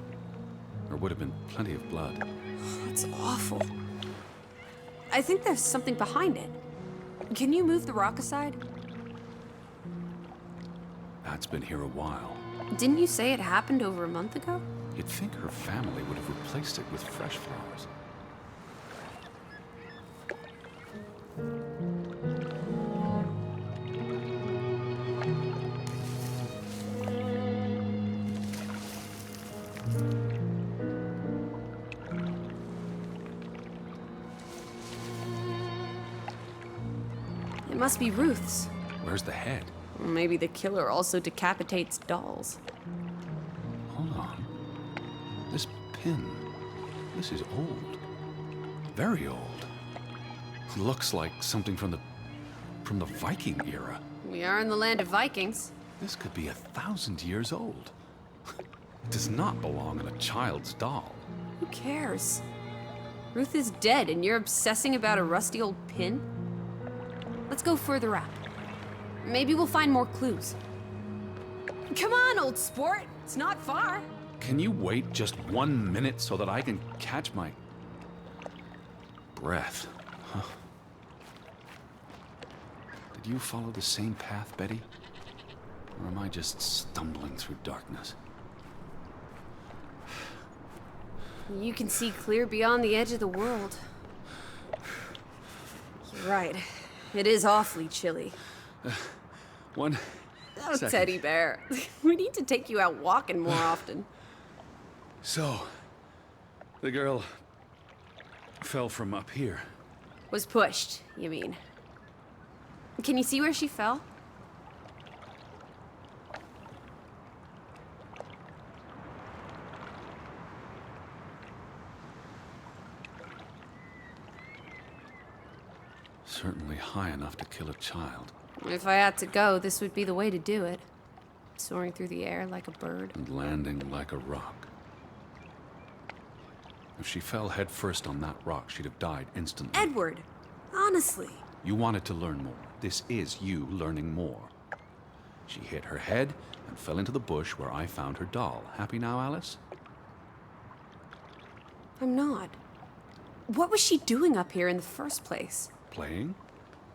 There would have been plenty of blood. That's awful. I think there's something behind it. Can you move the rock aside? That's been here a while. Didn't you say it happened over a month ago? You'd think her family would have replaced it with fresh flowers. It must be Ruth's. Where's the head? Maybe the killer also decapitates dolls. Hold on. This pin. This is old. Very old. Looks like something from the Viking era. We are in the land of Vikings. This could be 1,000 years old. It does not belong in a child's doll. Who cares? Ruth is dead and you're obsessing about a rusty old pin? Let's go further up. Maybe we'll find more clues. Come on, old sport. It's not far. Can you wait just 1 minute so that I can catch my breath? Huh. Did you follow the same path, Betty? Or am I just stumbling through darkness? You can see clear beyond the edge of the world. You're right. It is awfully chilly. One Oh, second. Teddy Bear. We need to take you out walking more often. So, the girl fell from up here. Was pushed, you mean? Can you see where she fell? Certainly high enough to kill a child. If I had to go, this would be the way to do it. Soaring through the air like a bird. And landing like a rock. If she fell headfirst on that rock, she'd have died instantly. Edward! Honestly. You wanted to learn more. This is you learning more. She hit her head and fell into the bush where I found her doll. Happy now, Alice? I'm not. What was she doing up here in the first place? Playing?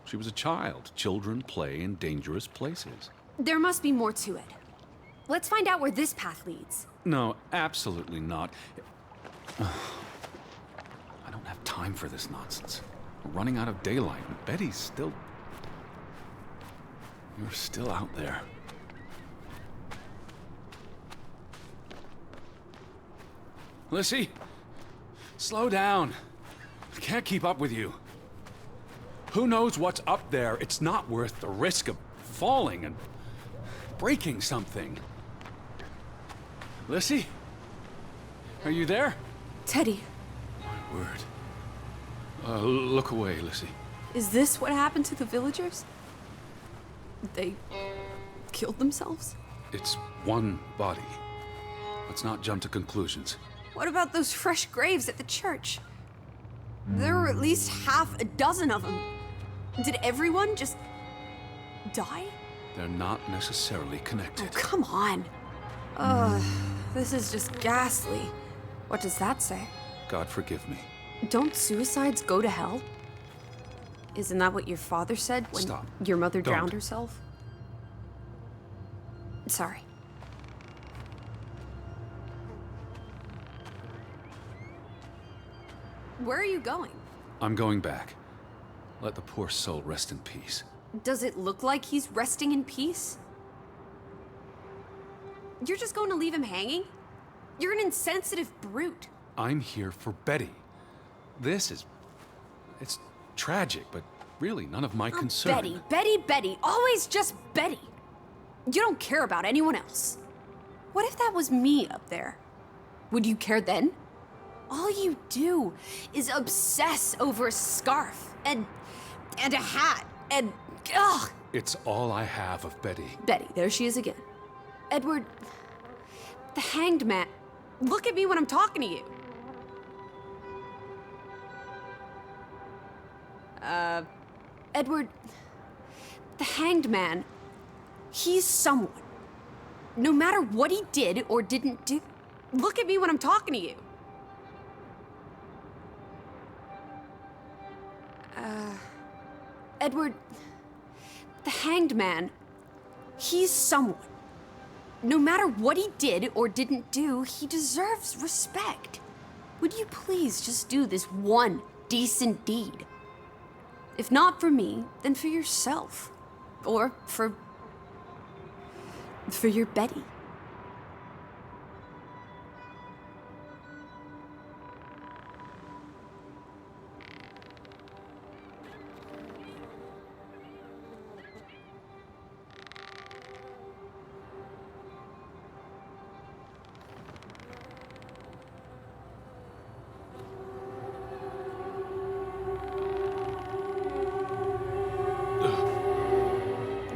She was a child. Children play in dangerous places. There must be more to it. Let's find out where this path leads. No, absolutely not. I don't have time for this nonsense. We're running out of daylight, and Betty's still You're still out there. Lissy, slow down. I can't keep up with you. Who knows what's up there? It's not worth the risk of falling and breaking something. Lissy? Are you there? Teddy, My word. Look away, Lissy. is this what happened to the villagers? They killed themselves? It's one body. Let's not jump to conclusions. What about those fresh graves at the church? There were at least half a dozen of them. Did everyone just die? They're not necessarily connected. Oh, come on. This is just ghastly. What does that say? God forgive me. Don't suicides go to hell? Isn't that what your father said when Stop. your mother Don't. drowned herself? Sorry. Where are you going? I'm going back. Let the poor soul rest in peace. Does it look like he's resting in peace? You're just going to leave him hanging? You're an insensitive brute. I'm here for Betty. It's tragic, but really none of my concern. Betty, Betty, Betty. Always just Betty. You don't care about anyone else. What if that was me up there? Would you care then? All you do is obsess over a scarf and a hat and ugh. It's all I have of Betty. Betty, there she is again. Edward, the hanged man. Look at me when I'm talking to you. Edward, the hanged man, he's someone. No matter what he did or didn't do. Look at me when I'm talking to you. Edward, the hanged man, he's someone. No matter what he did or didn't do, he deserves respect. Would you please just do this one decent deed? If not for me, then for yourself. Or for your Betty.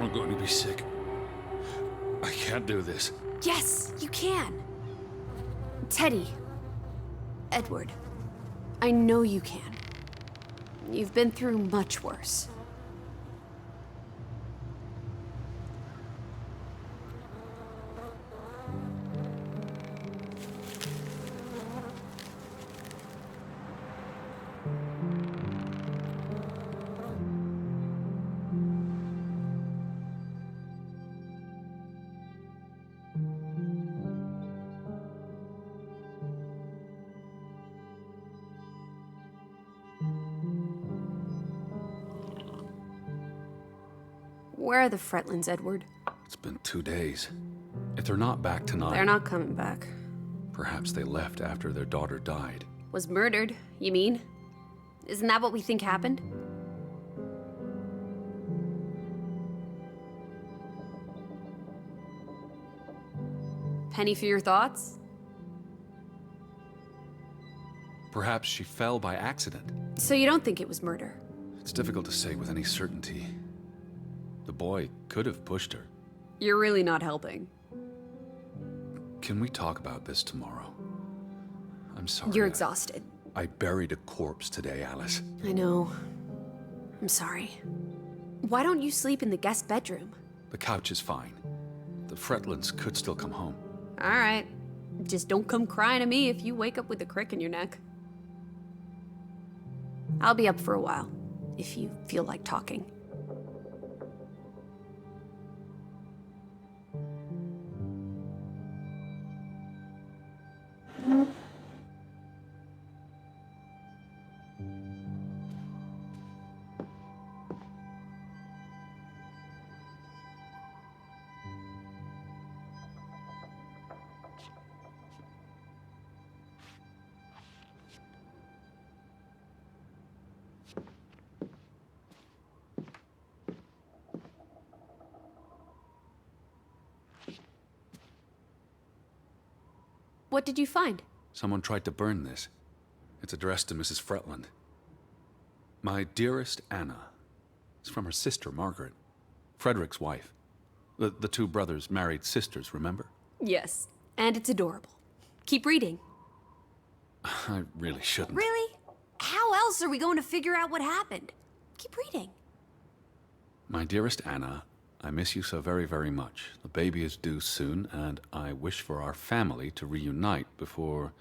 I'm going to be sick. I can't do this. Yes, you can. Teddy. Edward. I know you can. You've been through much worse. Where are the Fretlands, Edward? It's been 2 days. If they're not back tonight, They're not coming back. perhaps they left after their daughter died. Was murdered, you mean? Isn't that what we think happened? Penny for your thoughts? Perhaps she fell by accident. So you don't think it was murder? It's difficult to say with any certainty. The boy could have pushed her. You're really not helping. Can we talk about this tomorrow? I'm sorry. You're exhausted. I buried a corpse today, Alice. I know. I'm sorry. Why don't you sleep in the guest bedroom? The couch is fine. The Fretlands could still come home. All right. Just don't come crying to me if you wake up with a crick in your neck. I'll be up for a while, if you feel like talking. What did you find? Someone tried to burn this. It's addressed to Mrs. Fretland. My dearest Anna. It's from her sister, Margaret. Frederick's wife. The two brothers married sisters, remember? Yes, and it's adorable. Keep reading. I really shouldn't. Really? How else are we going to figure out what happened? Keep reading. My dearest Anna, I miss you so very, very much. The baby is due soon, and I wish for our family to reunite before...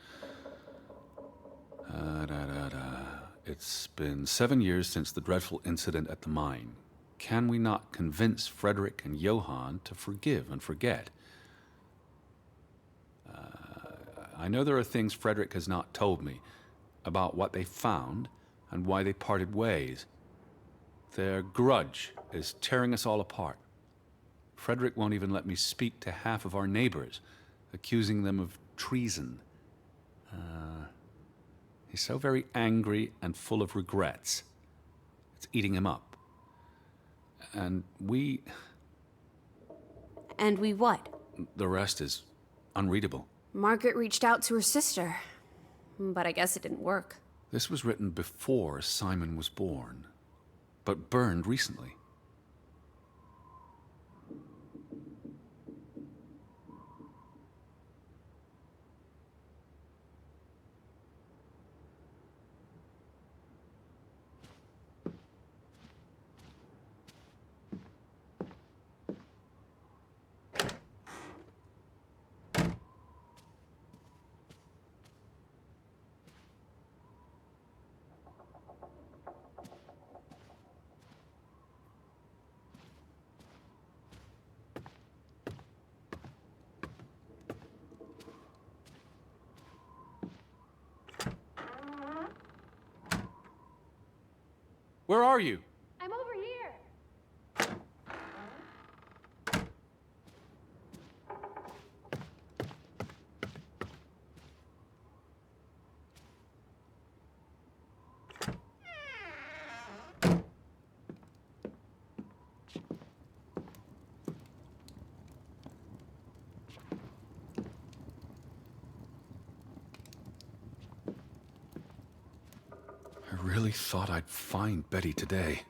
It's been 7 years since the dreadful incident at the mine. Can we not convince Frederick and Johann to forgive and forget? I know there are things Frederick has not told me about what they found and why they parted ways. Their grudge is tearing us all apart. Frederick won't even let me speak to half of our neighbors, accusing them of treason. He's so very angry and full of regrets. It's eating him up. And we... And we what? The rest is unreadable. Margaret reached out to her sister, but I guess it didn't work. This was written before Simon was born, but burned recently. Where are you? I'm over here. I really thought I'd find Betty today.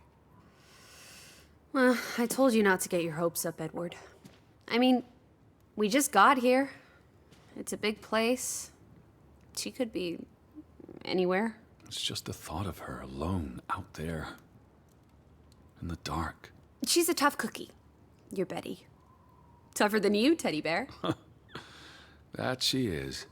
Well, I told you not to get your hopes up, Edward. I mean, we just got here. It's a big place. She could be anywhere. It's just the thought of her alone out there in the dark. She's a tough cookie. Your Betty. Tougher than you, teddy bear. That she is.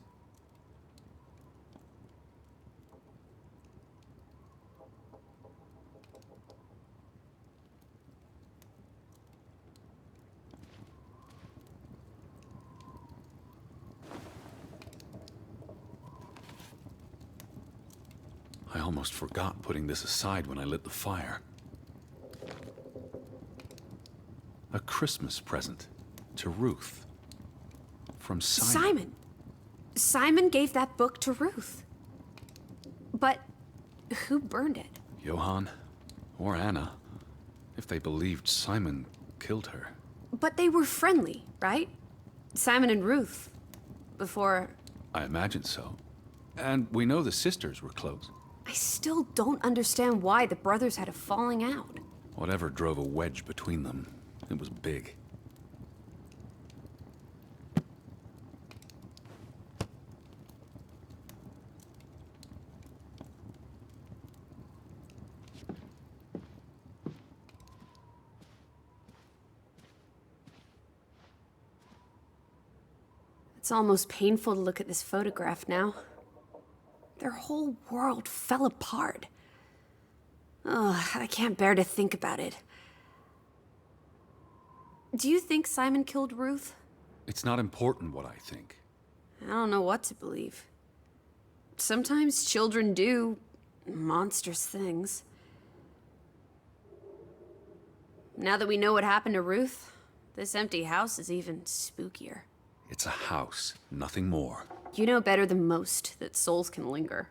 I almost forgot putting this aside when I lit the fire. A Christmas present to Ruth. From Simon. Simon. Simon gave that book to Ruth. But who burned it? Johann or Anna, if they believed Simon killed her. But they were friendly, right? Simon and Ruth. Before... I imagine so. And we know the sisters were close. I still don't understand why the brothers had a falling out. Whatever drove a wedge between them, it was big. It's almost painful to look at this photograph now. Their whole world fell apart. Ugh, I can't bear to think about it. Do you think Simon killed Ruth? It's not important what I think. I don't know what to believe. Sometimes children do monstrous things. Now that we know what happened to Ruth, this empty house is even spookier. It's a house, nothing more. You know better than most that souls can linger.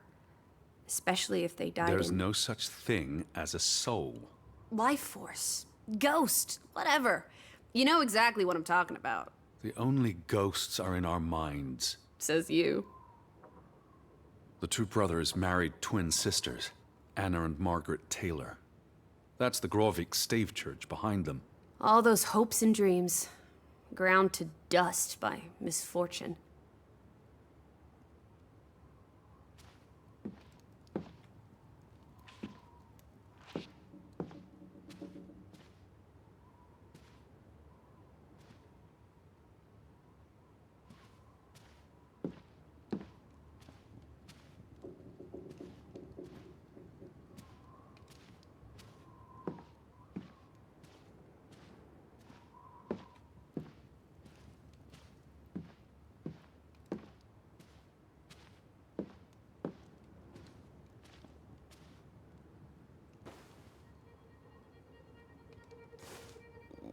Especially if they died There's in... no such thing as a soul. Life force. Ghost. Whatever. You know exactly what I'm talking about. The only ghosts are in our minds. Says you. The two brothers married twin sisters, Anna and Margaret Taylor. That's the Grovik stave church behind them. All those hopes and dreams, ground to dust by misfortune.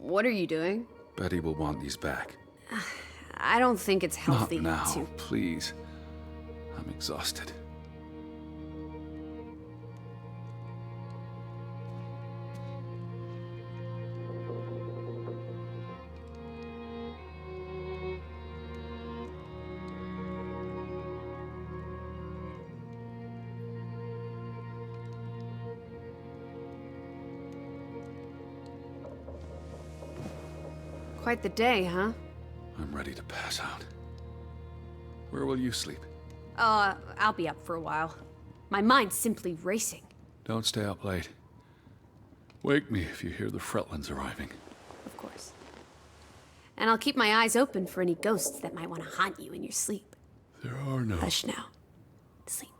What are you doing? Betty will want these back. I don't think it's healthy Not now, to... please. I'm exhausted. Quite the day, huh? I'm ready to pass out. Where will you sleep? I'll be up for a while. My mind's simply racing. Don't stay up late. Wake me if you hear the Fretlands arriving. Of course. And I'll keep my eyes open for any ghosts that might want to haunt you in your sleep. There are no... Hush now. Sleep.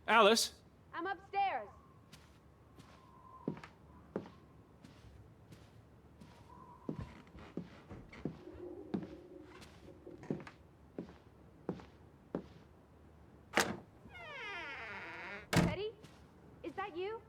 Alice? I'm upstairs. Teddy? Is that you?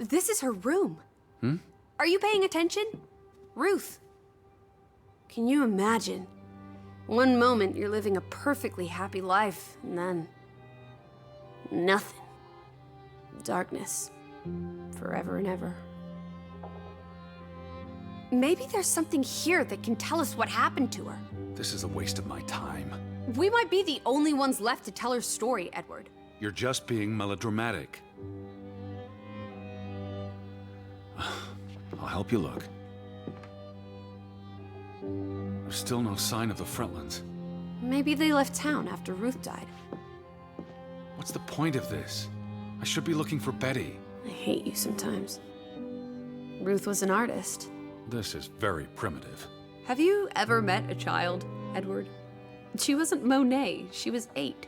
This is her room. Are you paying attention? Ruth. Can you imagine? One moment you're living a perfectly happy life, and then... nothing. Darkness. Forever and ever. Maybe there's something here that can tell us what happened to her. This is a waste of my time. We might be the only ones left to tell her story, Edward. You're just being melodramatic. I'll help you look. There's still no sign of the Fretlands. Maybe they left town after Ruth died. What's the point of this? I should be looking for Betty. I hate you sometimes. Ruth was an artist. This is very primitive. Have you ever met a child, Edward? She wasn't Monet, she was 8.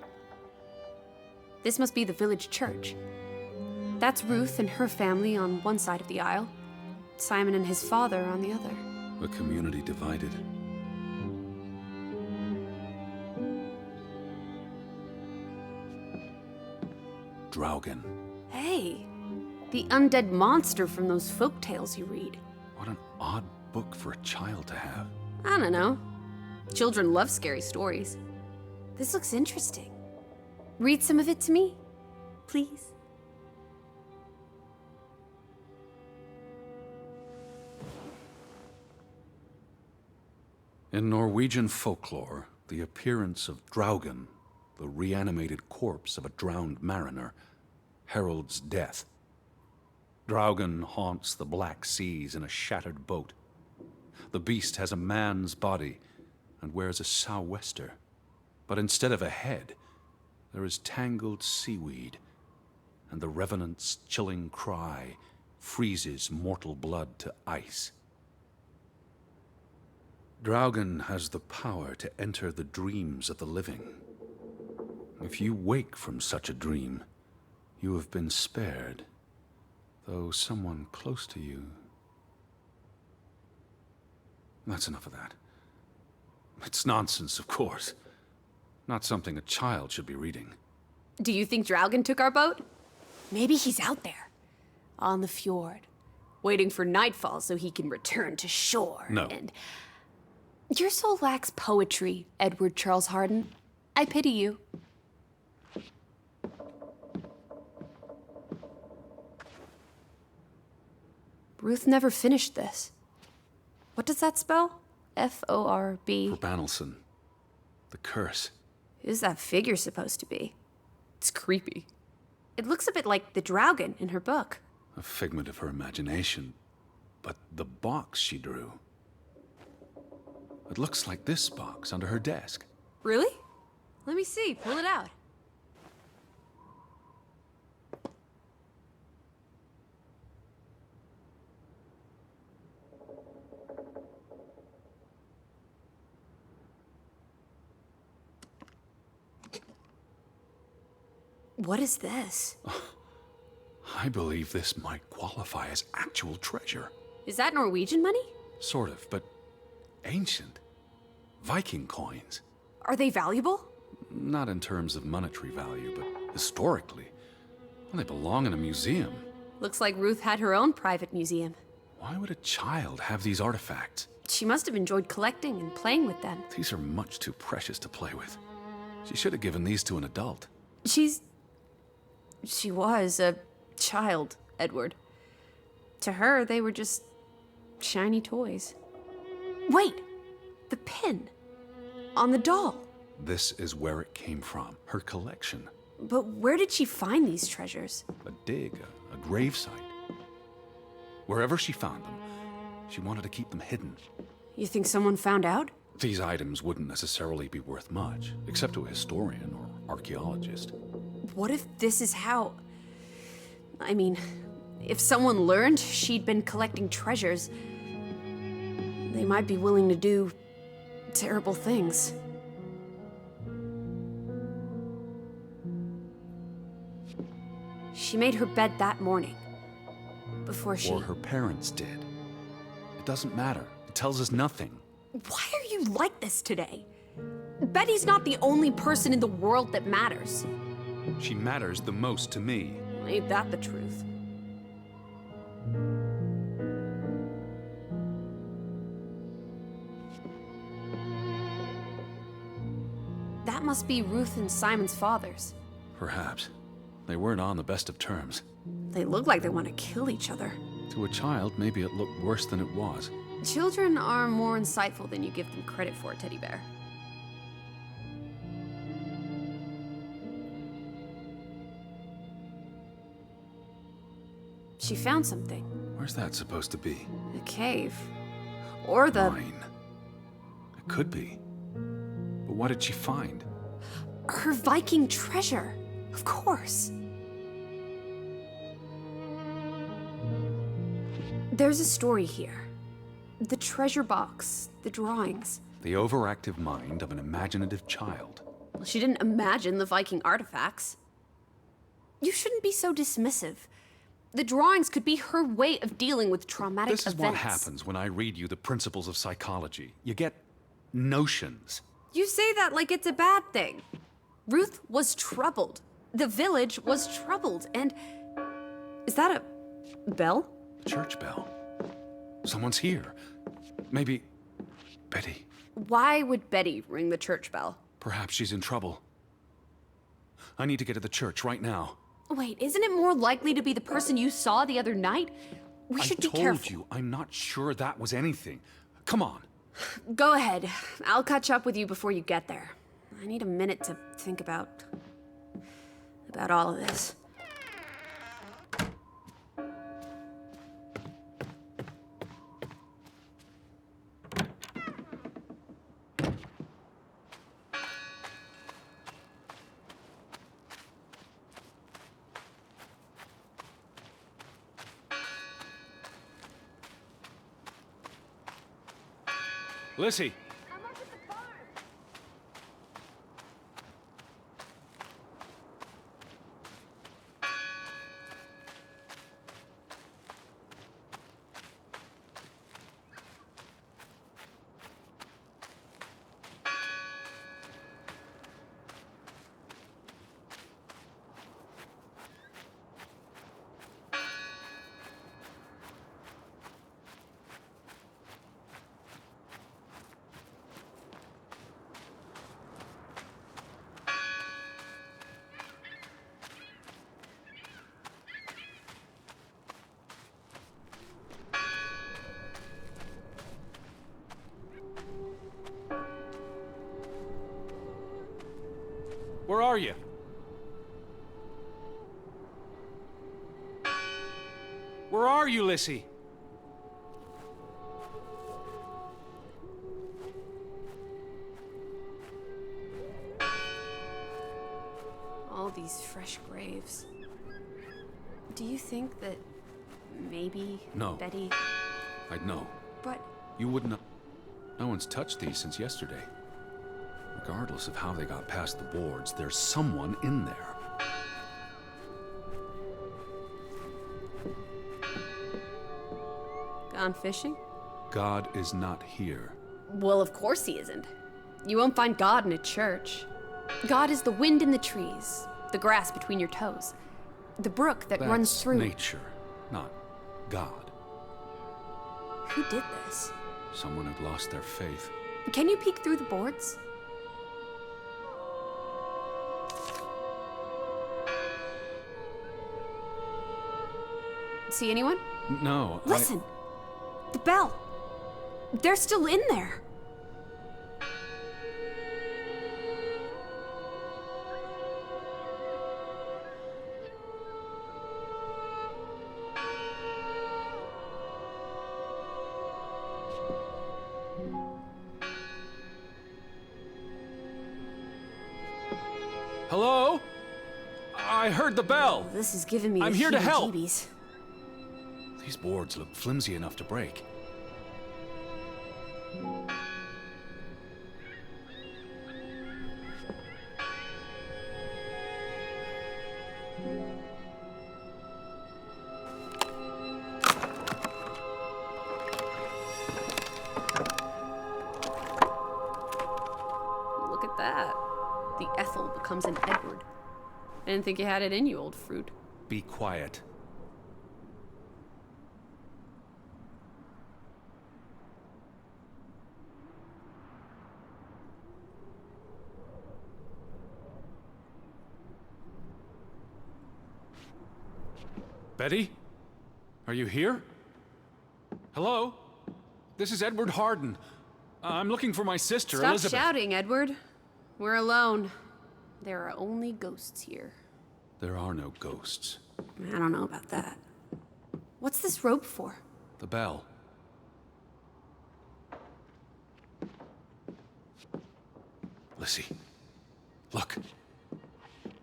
This must be the village church. That's Ruth and her family on one side of the aisle, Simon and his father on the other. A community divided. Draugen. Hey, the undead monster from those folk tales you read. What an odd book for a child to have. I don't know. Children love scary stories. This looks interesting. Read some of it to me, please. In Norwegian folklore, the appearance of Draugen, the reanimated corpse of a drowned mariner, heralds death. Draugen haunts the Black Seas in a shattered boat. The beast has a man's body and wears a sou'wester, but instead of a head, there is tangled seaweed, and the revenant's chilling cry freezes mortal blood to ice. Draugen has the power to enter the dreams of the living. If you wake from such a dream, you have been spared, though someone close to you... That's enough of that. It's nonsense, of course. Not something a child should be reading. Do you think Draugen took our boat? Maybe he's out there, on the fjord, waiting for nightfall so he can return to shore. No. And your soul lacks poetry, Edward Charles Harden. I pity you. Ruth never finished this. What does that spell? F-O-R-B. For Banelson. The curse. Who's that figure supposed to be? It's creepy. It looks a bit like the Draugen in her book. A figment of her imagination. But the box she drew... It looks like this box under her desk. Really? Let me see. Pull it out. What is this? I believe this might qualify as actual treasure. Is that Norwegian money? Sort of, but ancient. Viking coins. Are they valuable? Not in terms of monetary value, but historically. Well, they belong in a museum. Looks like Ruth had her own private museum. Why would a child have these artifacts? She must have enjoyed collecting and playing with them. These are much too precious to play with. She should have given these to an adult. She was a child, Edward. To her, they were just shiny toys. Wait! The pin! On the doll! This is where it came from, her collection. But where did she find these treasures? A dig, a grave site. Wherever she found them, she wanted to keep them hidden. You think someone found out? These items wouldn't necessarily be worth much, except to a historian or archaeologist. What if this is how... I mean, if someone learned she'd been collecting treasures, they might be willing to do terrible things. She made her bed that morning, before she... Or her parents did. It doesn't matter. It tells us nothing. Why are you like this today? Betty's not the only person in the world that matters. She matters the most to me. Ain't that the truth? That must be Ruth and Simon's fathers. Perhaps. They weren't on the best of terms. They look like they want to kill each other. To a child, maybe it looked worse than it was. Children are more insightful than you give them credit for, Teddy Bear. She found something. Where's that supposed to be? A cave. Or the... Mine. It could be. But what did she find? Her Viking treasure. Of course. There's a story here. The treasure box, the drawings. The overactive mind of an imaginative child. Well, she didn't imagine the Viking artifacts. You shouldn't be so dismissive. The drawings could be her way of dealing with traumatic events. This is what happens when I read you the principles of psychology. You get notions. You say that like it's a bad thing. Ruth was troubled. The village was troubled, and... Is that a bell? Church bell. Someone's here. Maybe... Betty. Why would Betty ring the church bell? Perhaps she's in trouble. I need to get to the church right now. Wait, isn't it more likely to be the person you saw the other night? We should be careful. I told you, I'm not sure that was anything. Come on. Go ahead. I'll catch up with you before you get there. I need a minute to think about all of this. Lissy! I'm up at the farm. Where are you? Where are you, Lissy? All these fresh graves. Do you think that maybe No. Betty... I'd know. But You wouldn't have... No one's touched these since yesterday. Regardless of how they got past the boards, there's someone in there. gone fishing? God is not here. Well, of course he isn't. You won't find God in a church. God is the wind in the trees, the grass between your toes, the brook that runs That's through... nature, not God. Who did this? Someone who'd lost their faith. Can you peek through the boards? See anyone? No, Listen! The bell! They're still in there! Hello? I heard the bell. This is giving me I'm the here to help. heebie-jeebies. These boards look flimsy enough to break. Look at that. The Ethel becomes an Edward. I didn't think you had it in you, old fruit. Be quiet. Betty? Are you here? Hello? This is Edward Harden. I'm looking for my sister, Stop Elizabeth. shouting, Edward. We're alone. There are only ghosts here. There are no ghosts. I don't know about that. What's this rope for? The bell. Lissy, look.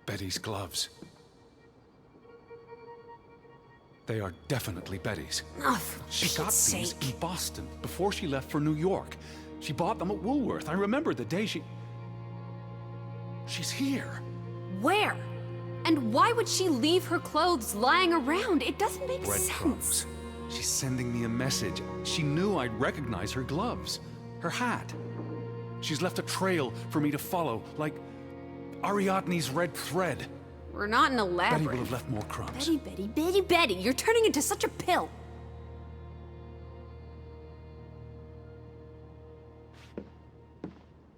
Betty's gloves. They are definitely Betty's. Oh, for She got Pete's these sake. in Boston before she left for New York. She bought them at Woolworth. I remember the day she... She's here. Where? And why would she leave her clothes lying around? It doesn't make Breadcrumbs. sense. She's sending me a message. She knew I'd recognize her gloves, her hat. She's left a trail for me to follow, like Ariadne's red thread. We're not in a Betty labyrinth. will have left more crumbs. Betty, you're turning into such a pill.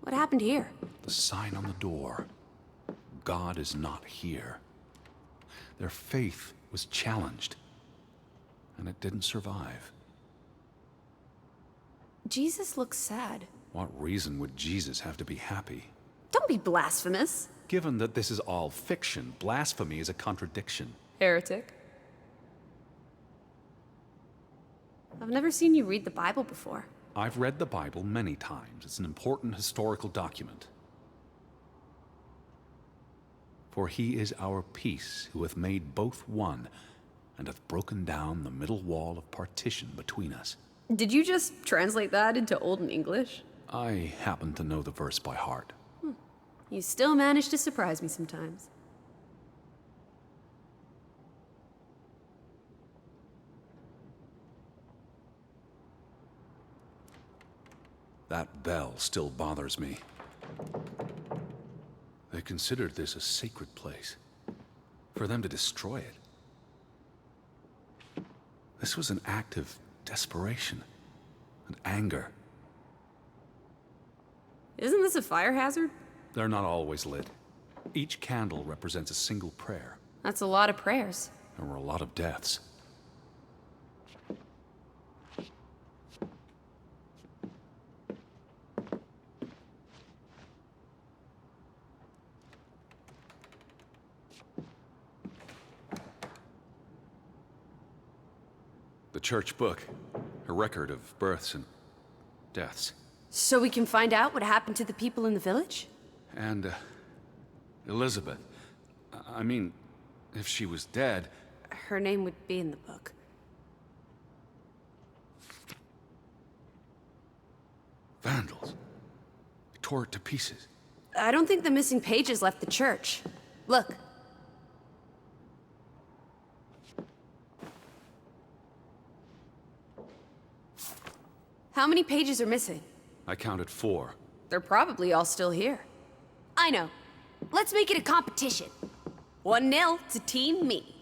What happened here? The sign on the door. God is not here. Their faith was challenged, and it didn't survive. Jesus looks sad. What reason would Jesus have to be happy? Don't be blasphemous. Given that this is all fiction, blasphemy is a contradiction. Heretic. I've never seen you read the Bible before. I've read the Bible many times. It's an important historical document. For he is our peace, who hath made both one, and hath broken down the middle wall of partition between us. Did you just translate that into Olden English? I happen to know the verse by heart. You still manage to surprise me sometimes. That bell still bothers me. They considered this a sacred place. For them to destroy it. This was an act of desperation and anger. Isn't this a fire hazard? They're not always lit. Each candle represents a single prayer. That's a lot of prayers. There were a lot of deaths. The church book, a record of births and deaths. So we can find out what happened to the people in the village? And, Elizabeth. I mean, if she was dead... Her name would be in the book. Vandals. They tore it to pieces. I don't think the missing pages left the church. Look. How many pages are missing? I counted 4. They're probably all still here. I know. Let's make it a competition. 1-0 to Team Me.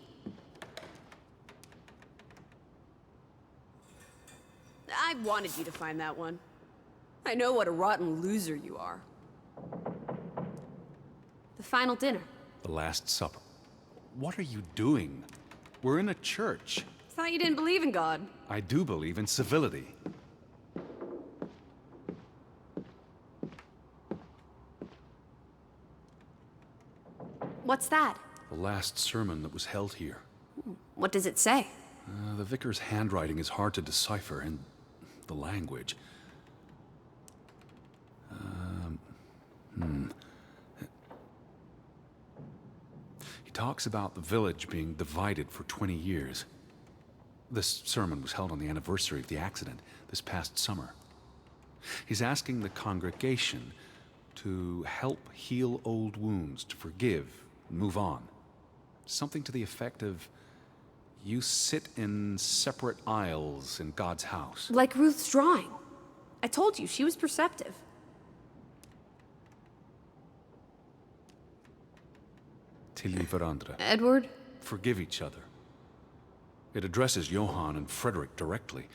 I wanted you to find that one. I know what a rotten loser you are. The final dinner. The Last Supper. What are you doing? We're in a church. Thought you didn't believe in God. I do believe in civility. What's that? The last sermon that was held here. What does it say? The vicar's handwriting is hard to decipher, and the language. He talks about the village being divided for 20 years. This sermon was held on the anniversary of the accident this past summer. He's asking the congregation to help heal old wounds, to forgive, and move on. Something to the effect of, you sit in separate aisles in God's house. Like Ruth's drawing. I told you, she was perceptive. Tilly Verandre. Edward? Forgive each other. It addresses Johann and Frederick directly.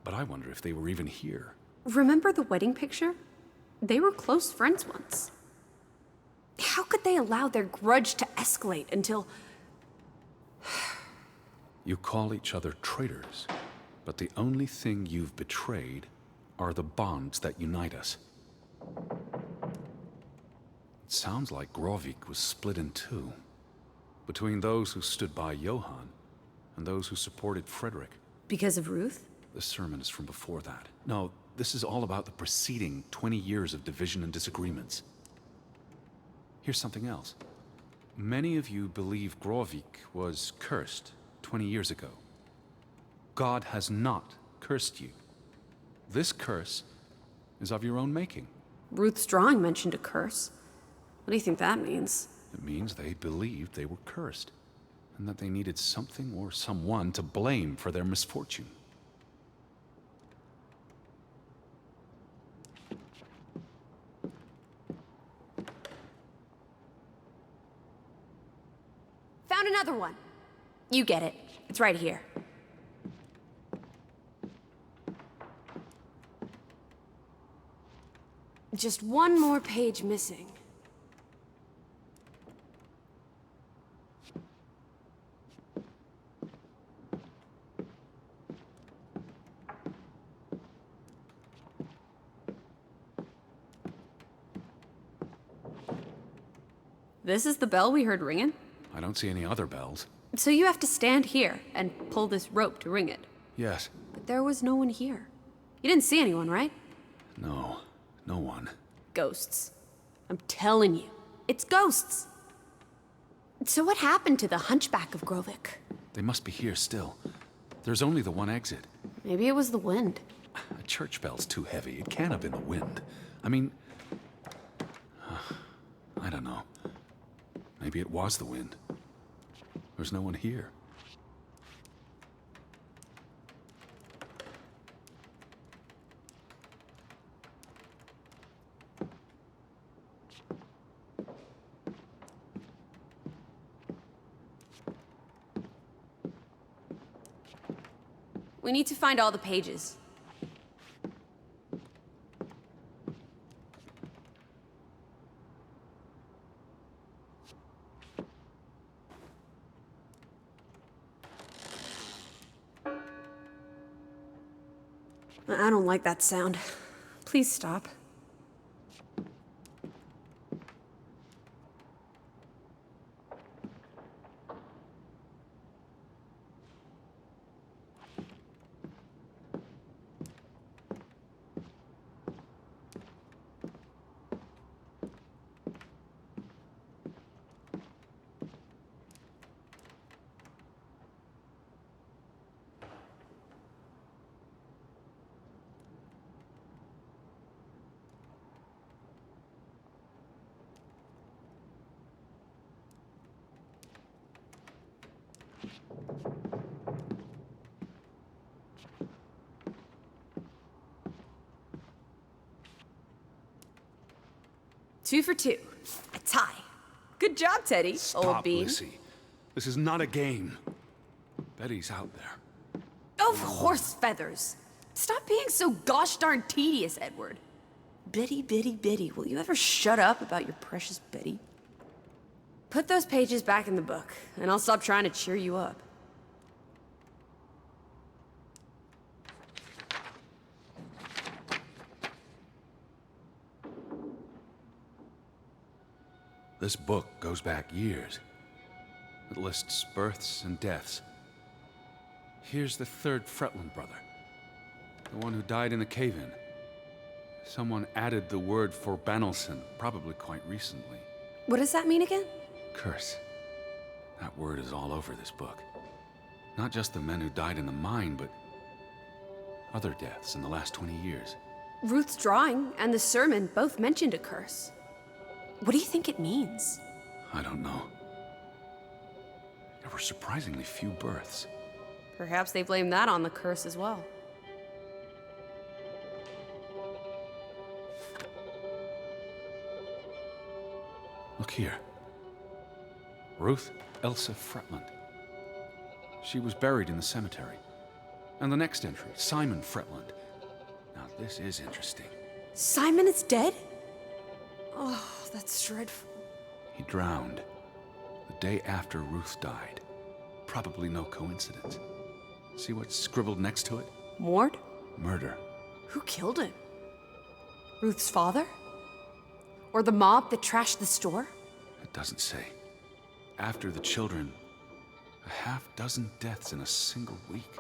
But I wonder if they were even here. Remember the wedding picture? They were close friends once. How could they allow their grudge to escalate until... You call each other traitors, but the only thing you've betrayed are the bonds that unite us. It sounds like Grovik was split in two, between those who stood by Johann and those who supported Frederick. Because of Ruth? The sermon is from before that. No, this is all about the preceding 20 years of division and disagreements. Here's something else. Many of you believe Grovik was cursed 20 years ago. God has not cursed you. This curse is of your own making. Ruth's drawing mentioned a curse. What do you think that means? It means they believed they were cursed, and that they needed something or someone to blame for their misfortune. Found another one. You get it. It's right here. Just one more page missing. This is the bell we heard ringing? I don't see any other bells. So you have to stand here and pull this rope to ring it. Yes. But there was no one here. You didn't see anyone, right? No. No one. Ghosts. I'm telling you. It's ghosts. So what happened to the hunchback of Grovik? They must be here still. There's only the one exit. Maybe it was the wind. A church bell's too heavy. It can't have been the wind. I mean, I don't know. Maybe it was the wind. There's no one here. We need to find all the pages. I don't like that sound. Please stop. Two for two. A tie. Good job, Teddy, old Stop, bean. Lissy. This is not a game. Betty's out there. Of horse feathers. Stop being so gosh darn tedious, Edward. Bitty, bitty, bitty. Will you ever shut up about your precious Betty? Put those pages back in the book, and I'll stop trying to cheer you up. This book goes back years. It lists births and deaths. Here's the third Fretland brother. The one who died in the cave-in. Someone added the word for Banelson, probably quite recently. What does that mean again? Curse. That word is all over this book. Not just the men who died in the mine, but other deaths in the last 20 years. Ruth's drawing and the sermon both mentioned a curse. What do you think it means? I don't know. There were surprisingly few births. Perhaps they blame that on the curse as well. Look here. Ruth Elsa Fretland. She was buried in the cemetery. And the next entry, Simon Fretland. Now this is interesting. Simon is dead? Oh, that's dreadful. He drowned the day after Ruth died. Probably no coincidence. See what's scribbled next to it? Mord? Murder. Who killed him? Ruth's father? Or the mob that trashed the store? It doesn't say. After the children, a half-dozen deaths in a single week.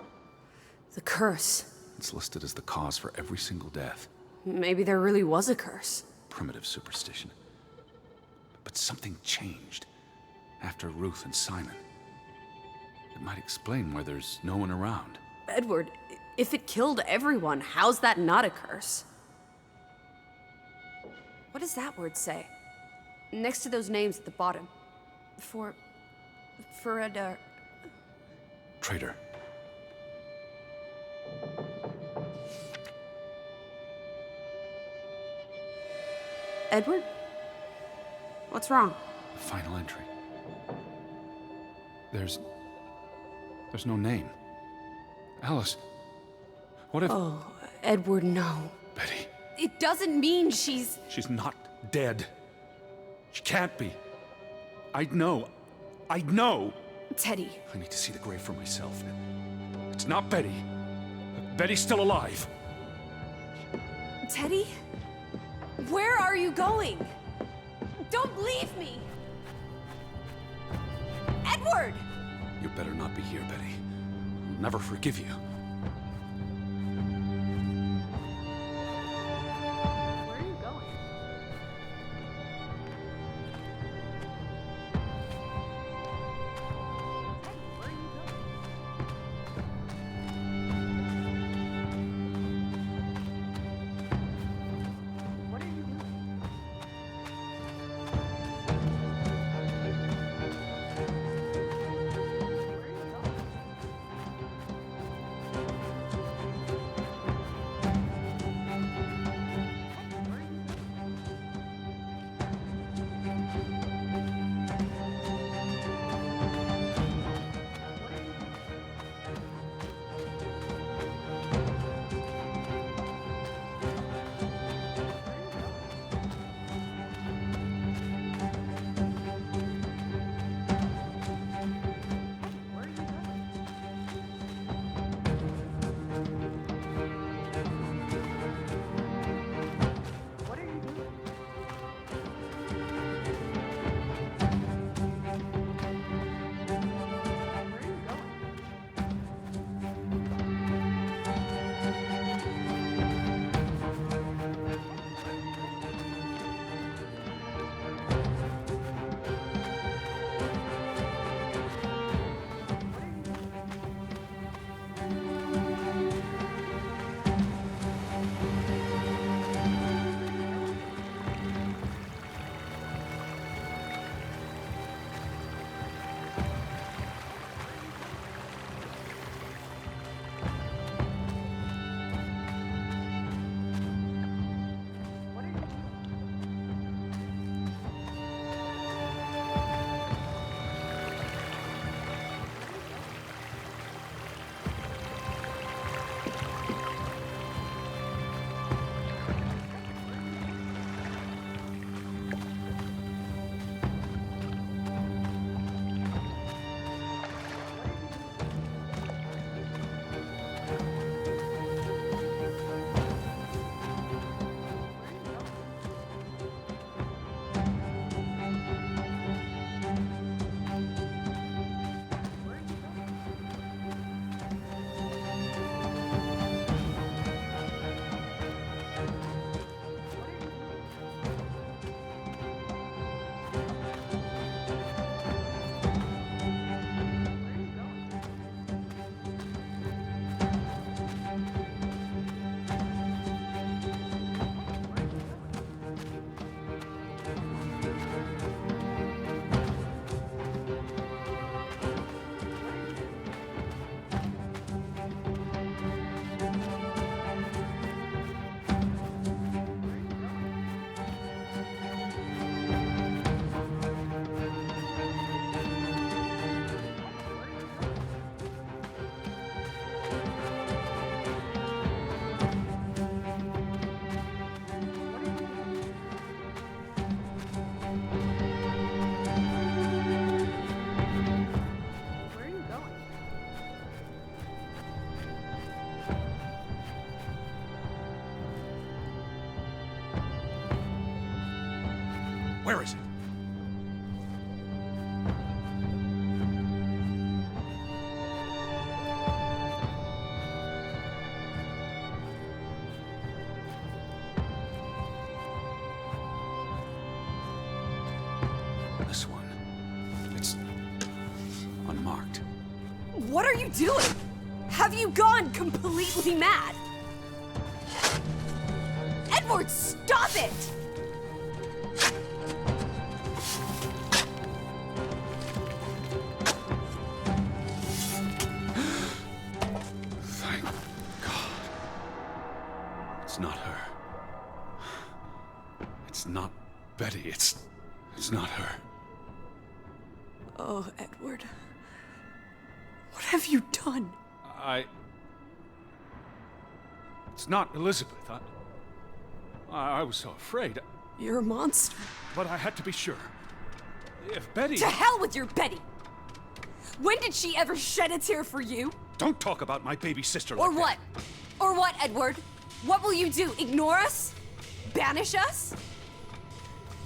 The curse. It's listed as the cause for every single death. Maybe there really was a curse. Primitive superstition. But something changed after Ruth and Simon. It might explain why there's no one around. Edward, if it killed everyone, how's that not a curse? What does that word say? Next to those names at the bottom. For a Traitor. Edward? What's wrong? The final entry. There's no name. Alice, what if... Oh, Edward, no. Betty, It doesn't mean she's... she's not dead. She can't be. I'd know. I'd know. Teddy. I need to see the grave for myself. It's not Betty. Betty's still alive. Teddy? Where are you going? Don't leave me! Edward! You better not be here, Betty. I'll never forgive you. Where are you going? unmarked. What are you doing? Have you gone completely mad? Edward, stop it! Thank God. It's not her. It's not Betty. It's not her. Oh, Edward. What have you done? It's not Elizabeth. I was so afraid. You're a monster. But I had to be sure. If Betty... To hell with your Betty! When did she ever shed a tear for you? Don't talk about my baby sister like Or what? Or what, Edward? What will you do? Ignore us? Banish us?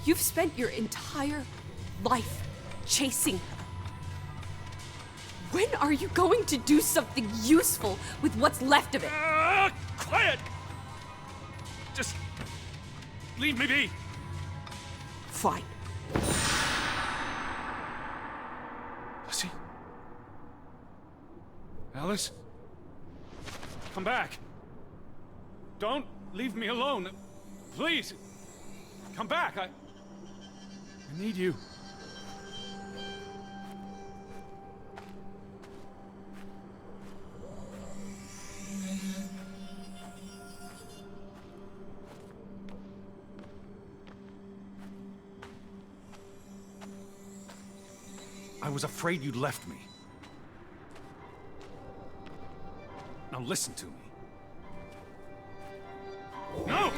You've spent your entire life chasing her. When are you going to do something useful with what's left of it? Quiet! Just... leave me be. Fine. Lizzie? Alice? Come back. Don't leave me alone. Please. Come back. I need you. I was afraid you'd left me. Now listen to me. No!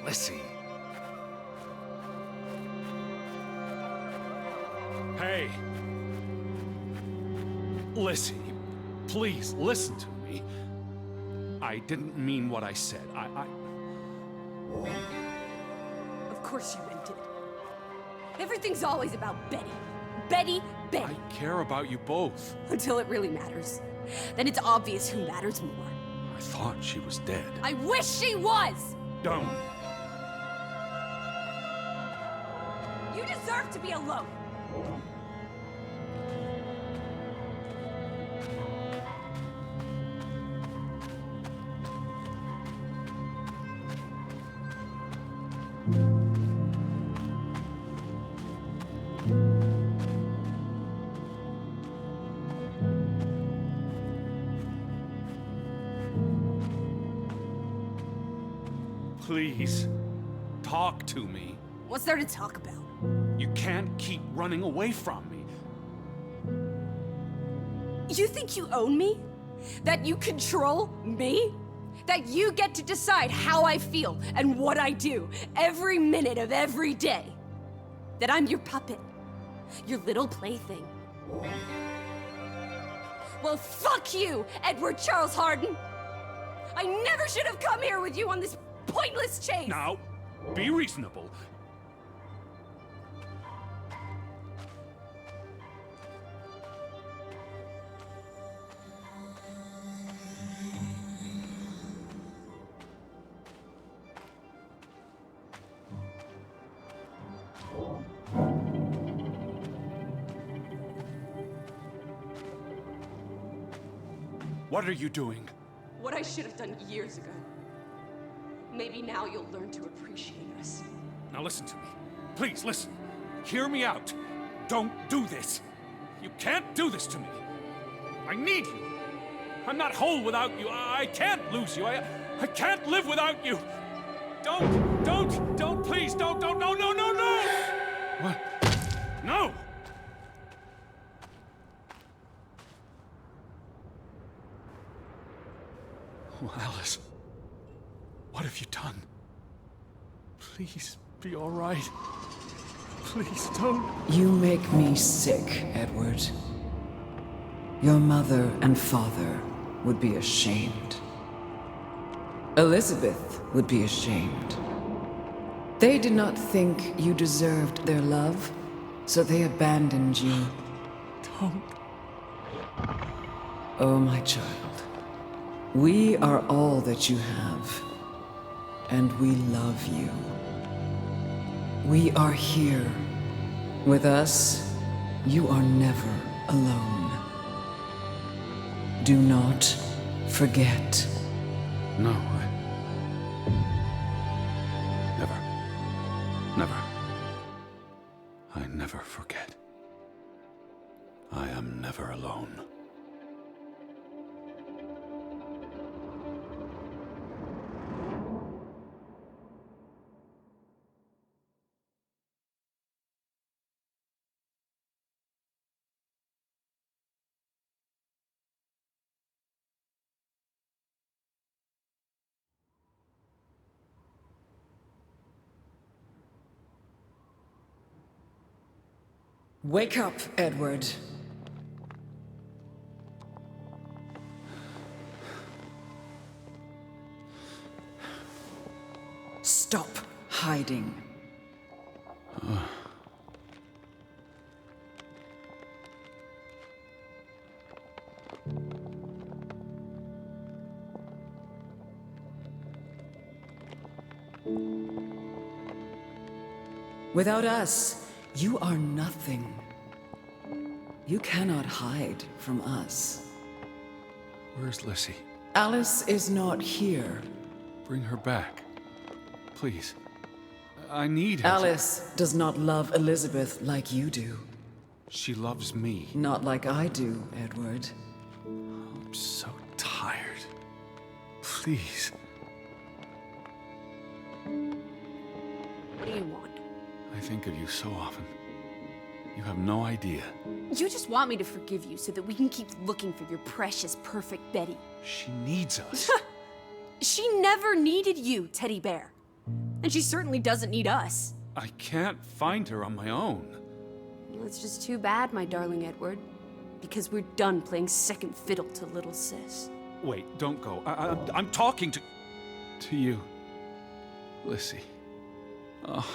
Lizzie. Hey. Lizzie, please listen to me. I didn't mean what I said. Of course you meant it. Everything's always about Betty. Betty, Betty. I care about you both. Until it really matters. Then it's obvious who matters more. I thought she was dead. I wish she was! Don't. You deserve to be alone. Please, talk to me. What's there to talk about? You can't keep running away from me. You think you own me? That you control me? That you get to decide how I feel and what I do every minute of every day? That I'm your puppet, your little plaything? Well, fuck you, Edward Charles Harden! I never should have come here with you on this pointless chase! Now, be reasonable. What are you doing? What I should have done years ago. Maybe now you'll learn to appreciate us. Now listen to me. Please, listen. Hear me out. Don't do this. You can't do this to me. I need you. I'm not whole without you. I can't lose you. I can't live without you. Don't, please, don't, no. What? No! Oh, Alice. What have you done? Please, be all right. Please, don't. You make me sick, Edward. Your mother and father would be ashamed. Elizabeth would be ashamed. They did not think you deserved their love, so they abandoned you. Don't. Oh, my child. We are all that you have, and we love you. We are here. With us, you are never alone. Do not forget. No, Never. I never forget. I am never alone. Wake up, Edward. Stop hiding. Without us, you are nothing. You cannot hide from us. Where's Lissy? Alice is not here. Bring her back. Please. I need her. Alice does not love Elizabeth like you do. She loves me. Not like I do, Edward. I'm so tired. Please. What do you want? I think of you so often. You have no idea. You just want me to forgive you so that we can keep looking for your precious, perfect Betty. She needs us. She never needed you, Teddy Bear. And she certainly doesn't need us. I can't find her on my own. Well, it's just too bad, my darling Edward. Because we're done playing second fiddle to little sis. Wait, don't go. I'm talking to... To you, Lissy. Oh.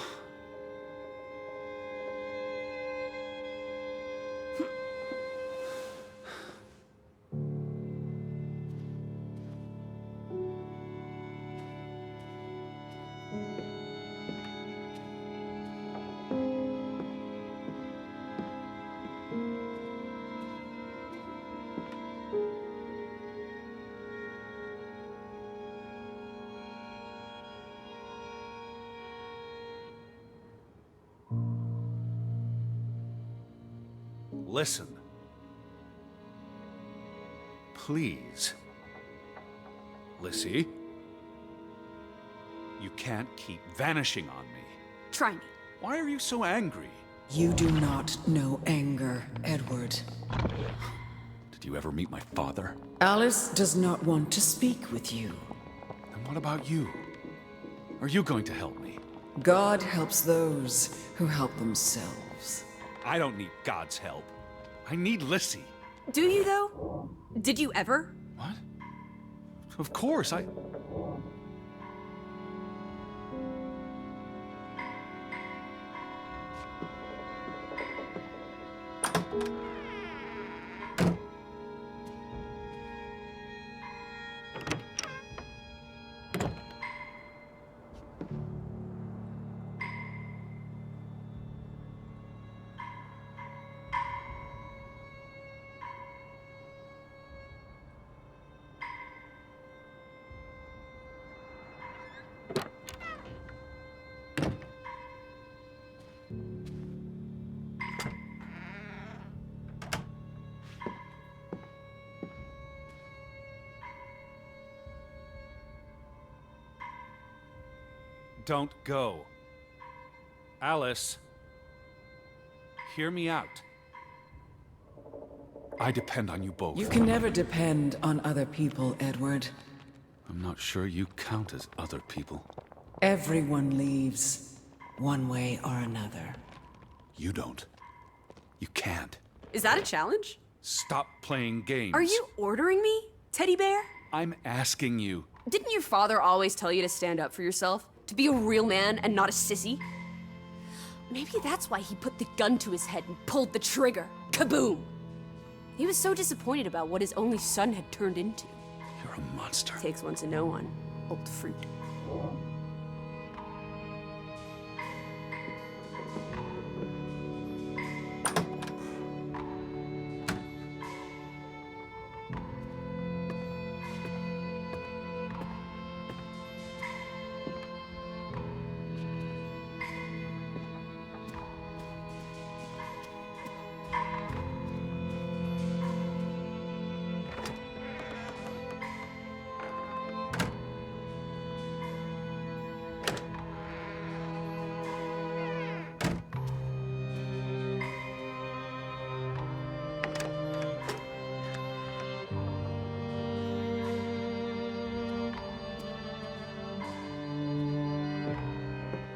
Listen. Please. Lissy. You can't keep vanishing on me. Try me. Why are you so angry? You do not know anger, Edward. Did you ever meet my father? Alice does not want to speak with you. And what about you? Are you going to help me? God helps those who help themselves. I don't need God's help. I need Lissy. Do you, though? Did you ever? What? Of course, I... Don't go. Alice, hear me out. I depend on you both. You can never depend on other people, Edward. I'm not sure you count as other people. Everyone leaves, one way or another. You don't. You can't. Is that a challenge? Stop playing games. Are you ordering me, teddy bear? I'm asking you. Didn't your father always tell you to stand up for yourself? To be a real man and not a sissy? Maybe that's why he put the gun to his head and pulled the trigger. Kaboom! He was so disappointed about what his only son had turned into. You're a monster. Takes one to know one. Old fruit.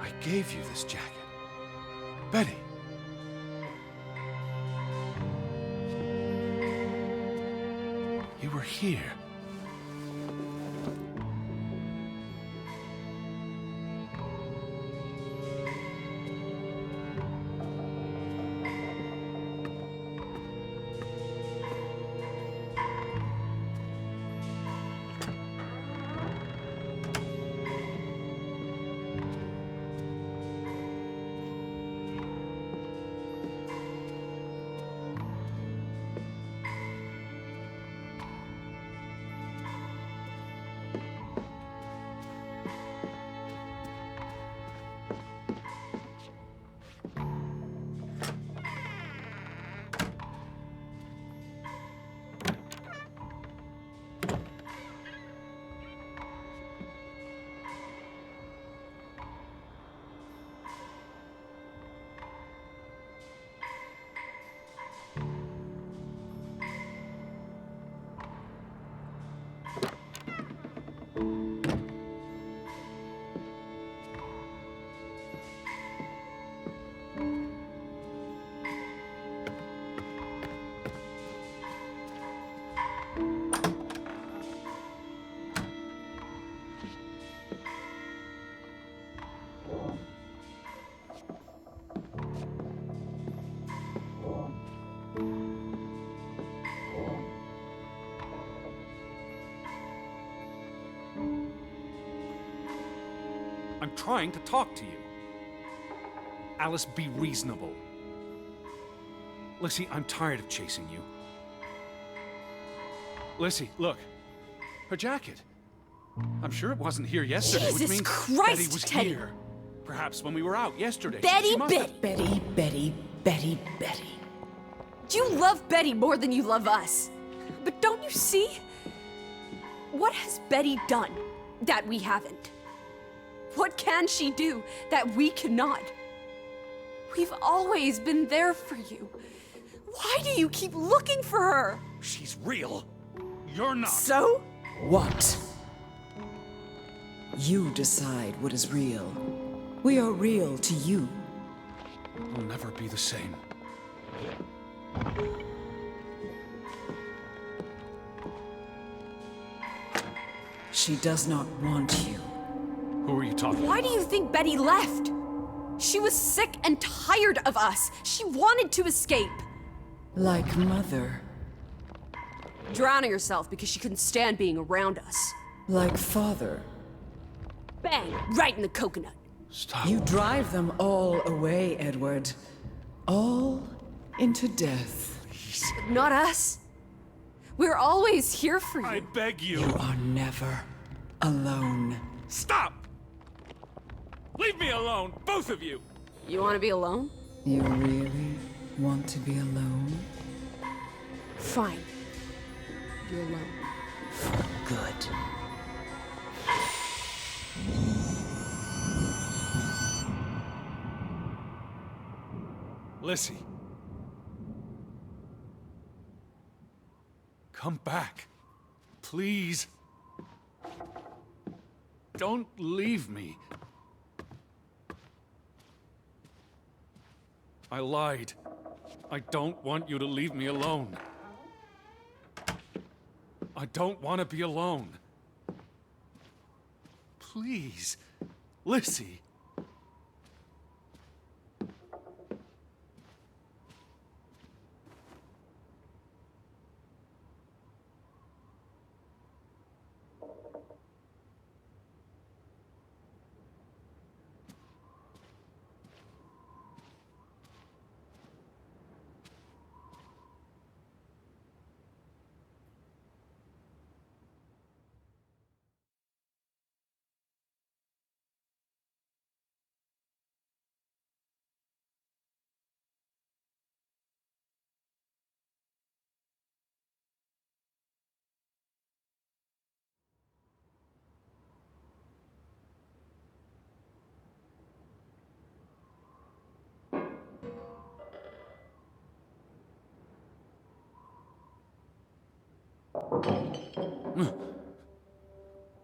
I gave you this jacket. Betty. You were here. I'm trying to talk to you. Alice, be reasonable. Lissy, I'm tired of chasing you. Lissy, look. Her jacket. I'm sure it wasn't here yesterday, which Jesus means Christ, Betty was Teddy. here. Perhaps when we were out yesterday. Betty She must Betty! have- Betty, Betty, Betty, Betty. You love Betty more than you love us. But don't you see? What has Betty done that we haven't? What can she do that we cannot? We've always been there for you. Why do you keep looking for her? She's real. You're not. So? What? You decide what is real. We are real to you. We'll never be the same. She does not want you. Who are you talking Why about? do you think Betty left? She was sick and tired of us. She wanted to escape. Like mother. Drowning herself because she couldn't stand being around us. Like father. Bang! Right in the coconut. Stop. You drive them all away, Edward. All into death. But not us. We're always here for you. I beg you. You are never alone. Stop! Leave me alone, both of you! You want to be alone? You really want to be alone? Fine. You're alone. Good. Lissy. Come back. Please. Don't leave me. I lied. I don't want you to leave me alone. I don't want to be alone. Please, Lissy.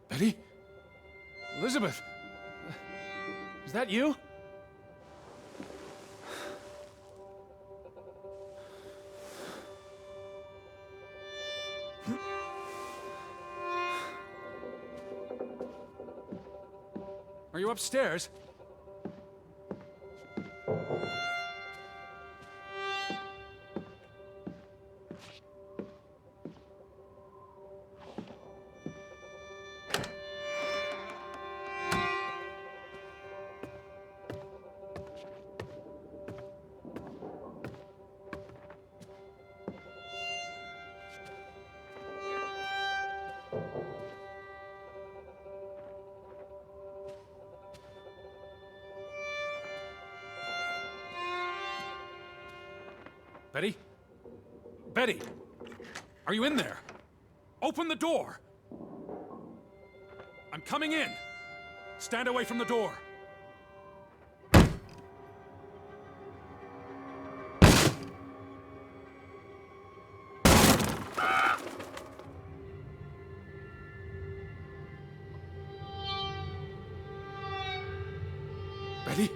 Betty? Elizabeth? Is that you? Are you upstairs? Betty? Betty! Are you in there? Open the door! I'm coming in! Stand away from the door! Betty?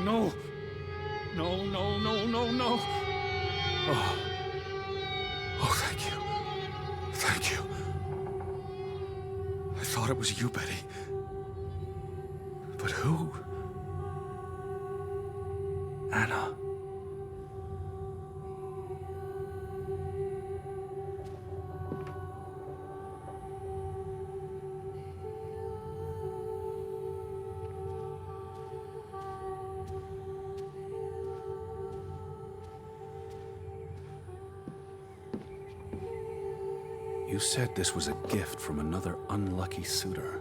No! No, no, no, no, no! Oh. Oh, thank you. Thank you. I thought it was you, Betty. But who? Anna. You said this was a gift from another unlucky suitor.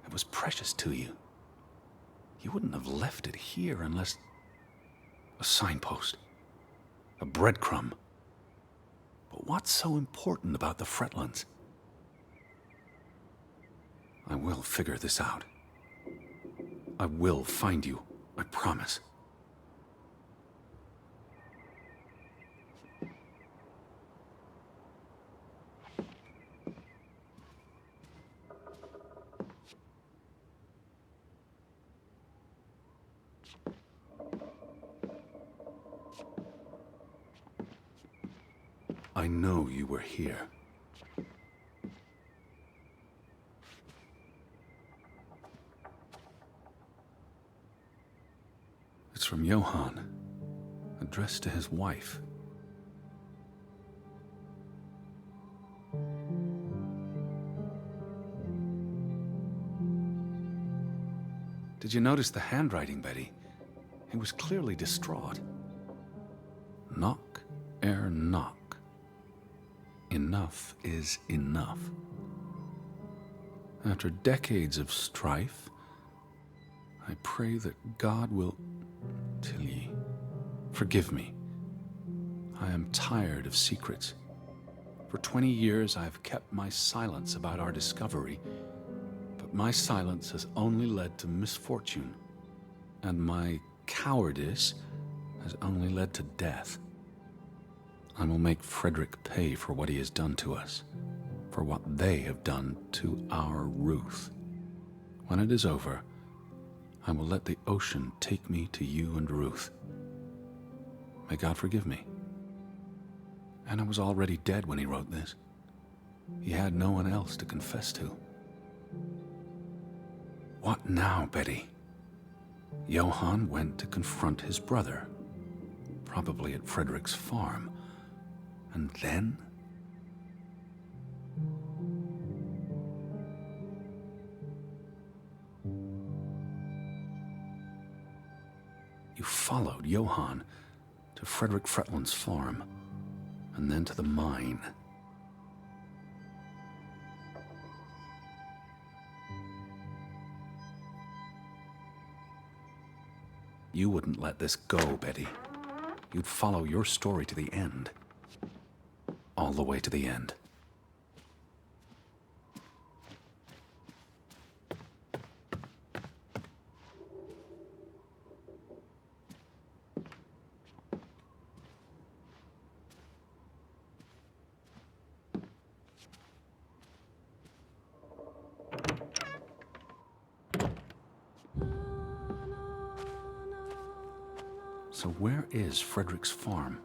It was precious to you. You wouldn't have left it here unless... a signpost. A breadcrumb. But what's so important about the Fretlands? I will figure this out. I will find you, I promise. I know you were here. It's from Johann, addressed to his wife. Did you notice the handwriting, Betty? He was clearly distraught. Knock ere knock. Enough is enough. After decades of strife, I pray that God will... Tilly, forgive me. I am tired of secrets. For 20 years I've kept my silence about our discovery, but my silence has only led to misfortune, and my cowardice has only led to death. I will make Frederick pay for what he has done to us. for what they have done to our Ruth. When it is over, I will let the ocean take me to you and Ruth. May God forgive me. Anna was already dead when he wrote this. He had no one else to confess to. What now, Betty? Johann went to confront his brother, probably at Frederick's farm. And then? You followed Johann to Frederick Fretland's farm, and then to the mine. You wouldn't let this go, Betty. You'd follow your story to the end. All the way to the end. So where is Frederick's farm?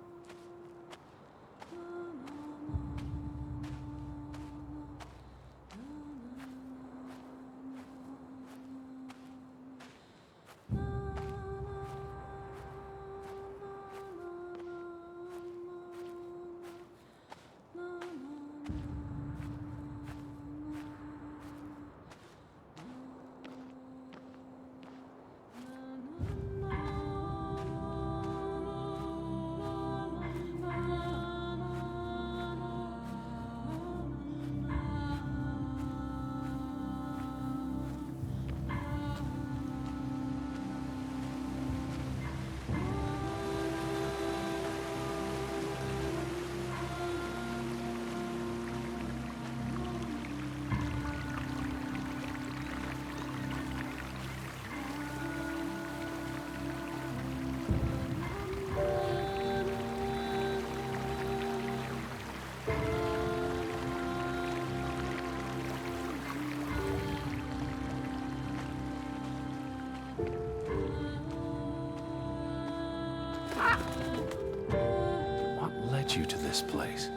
What led you to this place?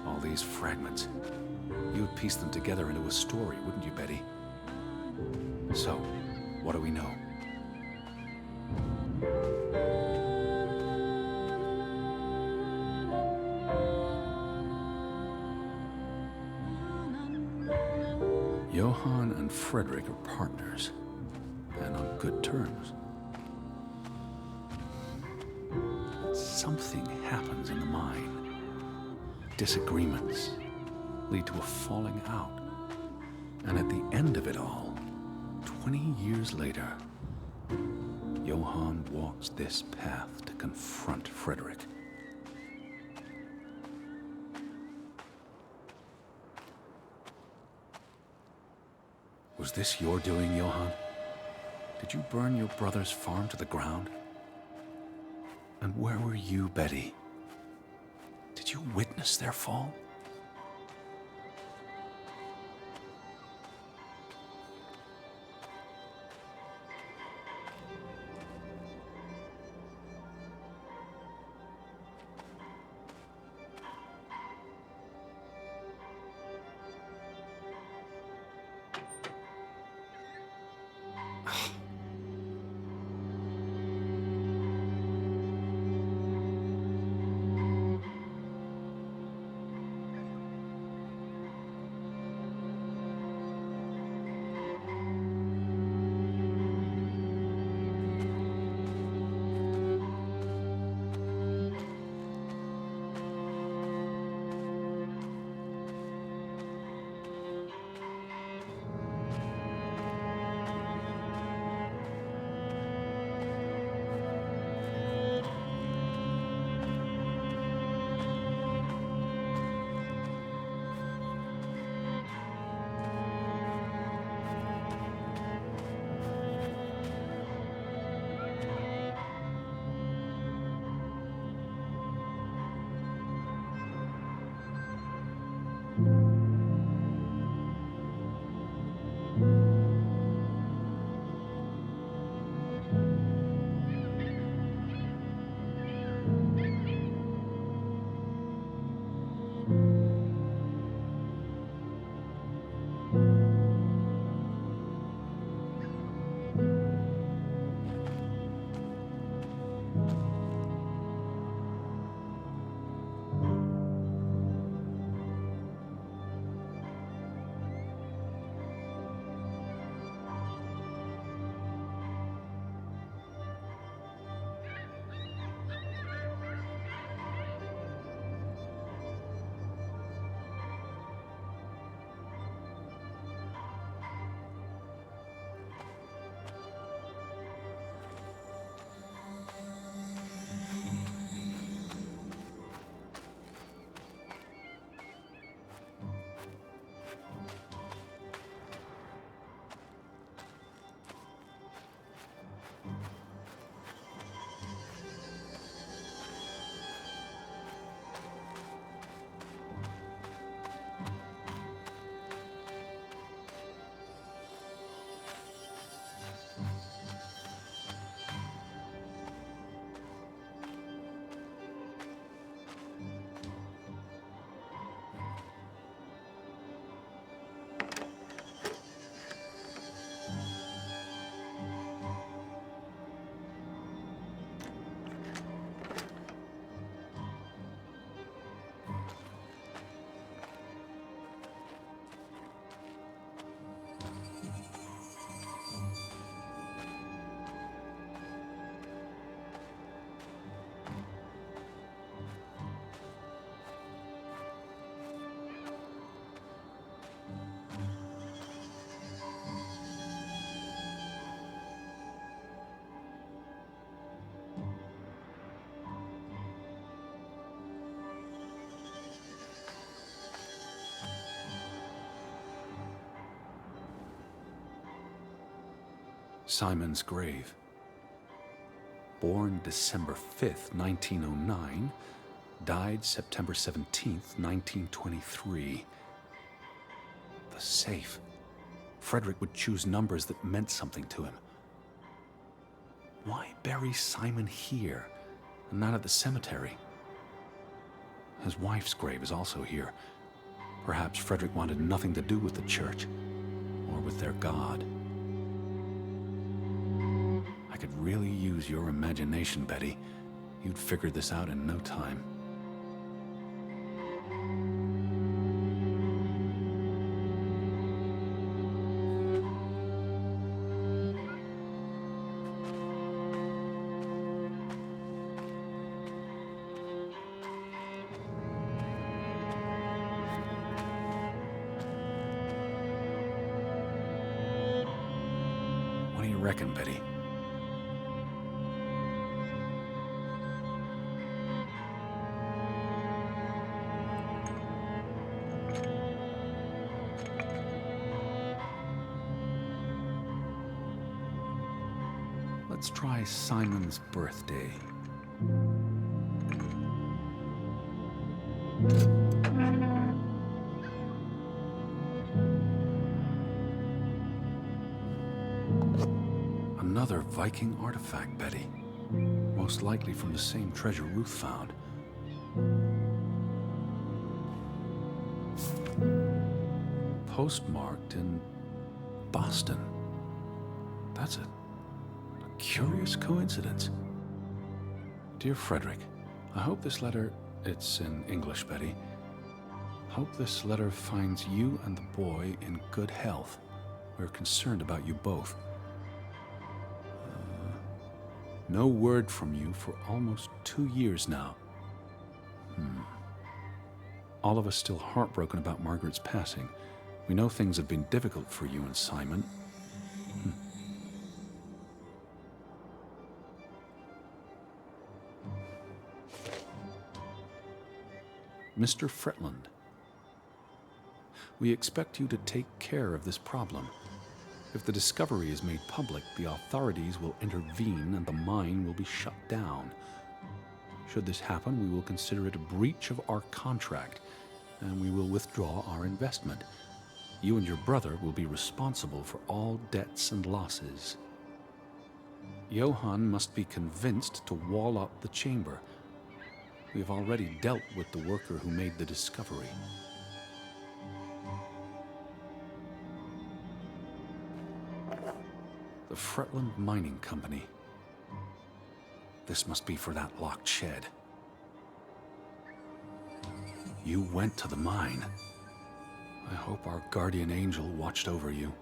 All these fragments. You would piece them together into a story, wouldn't you, Betty? So, what do we know? Johann and Frederick are partners, and on good terms. Something happens in the mine. Disagreements lead to a falling out. And at the end of it all, 20 years later, Johann walks this path to confront Frederick. Was this your doing, Johann? Did you burn your brother's farm to the ground? And where were you, Betty? Did you witness their fall? Simon's grave. Born December 5th, 1909, died September 17th, 1923. The safe. Frederick would choose numbers that meant something to him. Why bury Simon here and not at the cemetery? His wife's grave is also here. Perhaps Frederick wanted nothing to do with the church or with their God. I could really use your imagination, Betty. You'd figure this out in no time. What do you reckon, Betty? Let's try Simon's birthday. Another Viking artifact, Betty. Most likely from the same treasure Ruth found. Postmarked in Boston. That's a curious coincidence. Dear Frederick, I hope this letter, it's in English, Betty. Hope this letter finds you and the boy in good health. We're concerned about you both. No word from you for almost 2 years now. All of us still heartbroken about Margaret's passing. We know things have been difficult for you and Simon. Mr. Fretland, we expect you to take care of this problem. If the discovery is made public, the authorities will intervene and the mine will be shut down. Should this happen, we will consider it a breach of our contract, and we will withdraw our investment. You and your brother will be responsible for all debts and losses. Johann must be convinced to wall up the chamber. We have already dealt with the worker who made the discovery. The Fretland Mining Company. This must be for that locked shed. You went to the mine. I hope our guardian angel watched over you.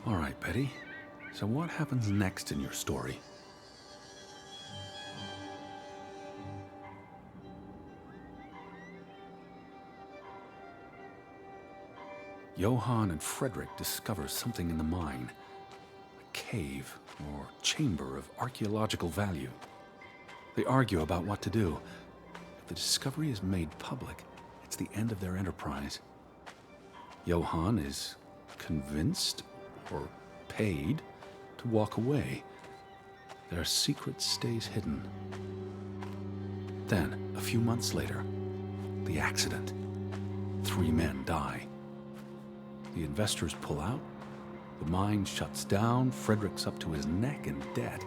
All right, Betty. So what happens next in your story? Johann and Frederick discover something in the mine. A cave or chamber of archaeological value. They argue about what to do. If the discovery is made public, it's the end of their enterprise. Johann is convinced or paid to walk away. Their secret stays hidden. Then, a few months later, the accident. 3 men die. The investors pull out. The mine shuts down. Frederick's up to his neck in debt.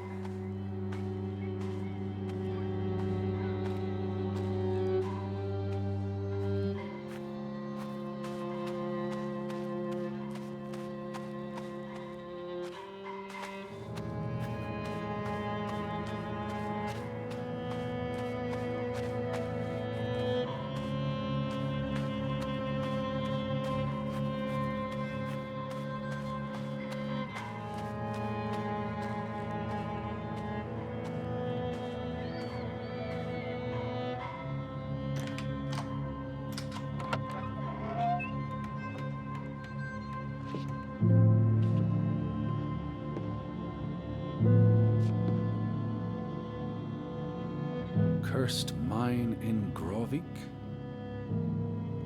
Cursed mine in Grovik.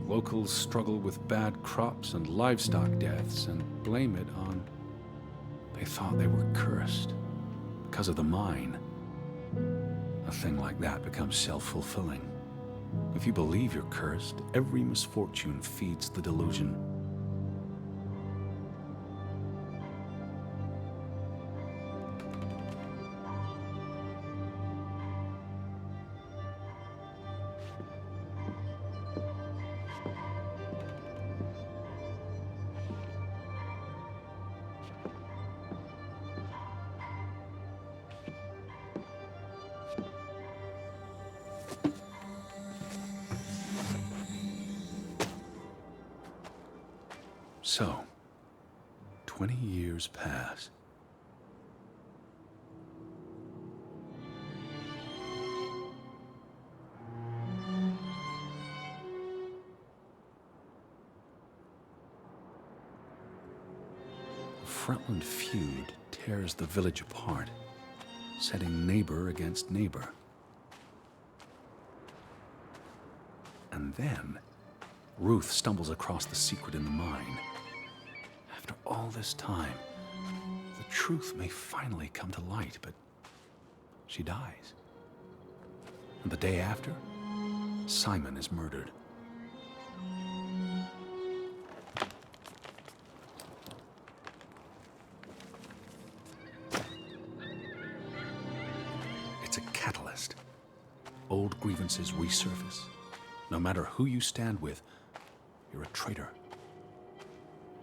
Locals struggle with bad crops and livestock deaths and blame it on... They thought they were cursed because of the mine. A thing like that becomes self-fulfilling. If you believe you're cursed, every misfortune feeds the delusion. So, 20 years pass. The Frontland feud tears the village apart, setting neighbor against neighbor. And then, Ruth stumbles across the secret in the mine. After all this time, the truth may finally come to light, but she dies. And the day after, Simon is murdered. It's a catalyst. Old grievances resurface. No matter who you stand with, you're a traitor.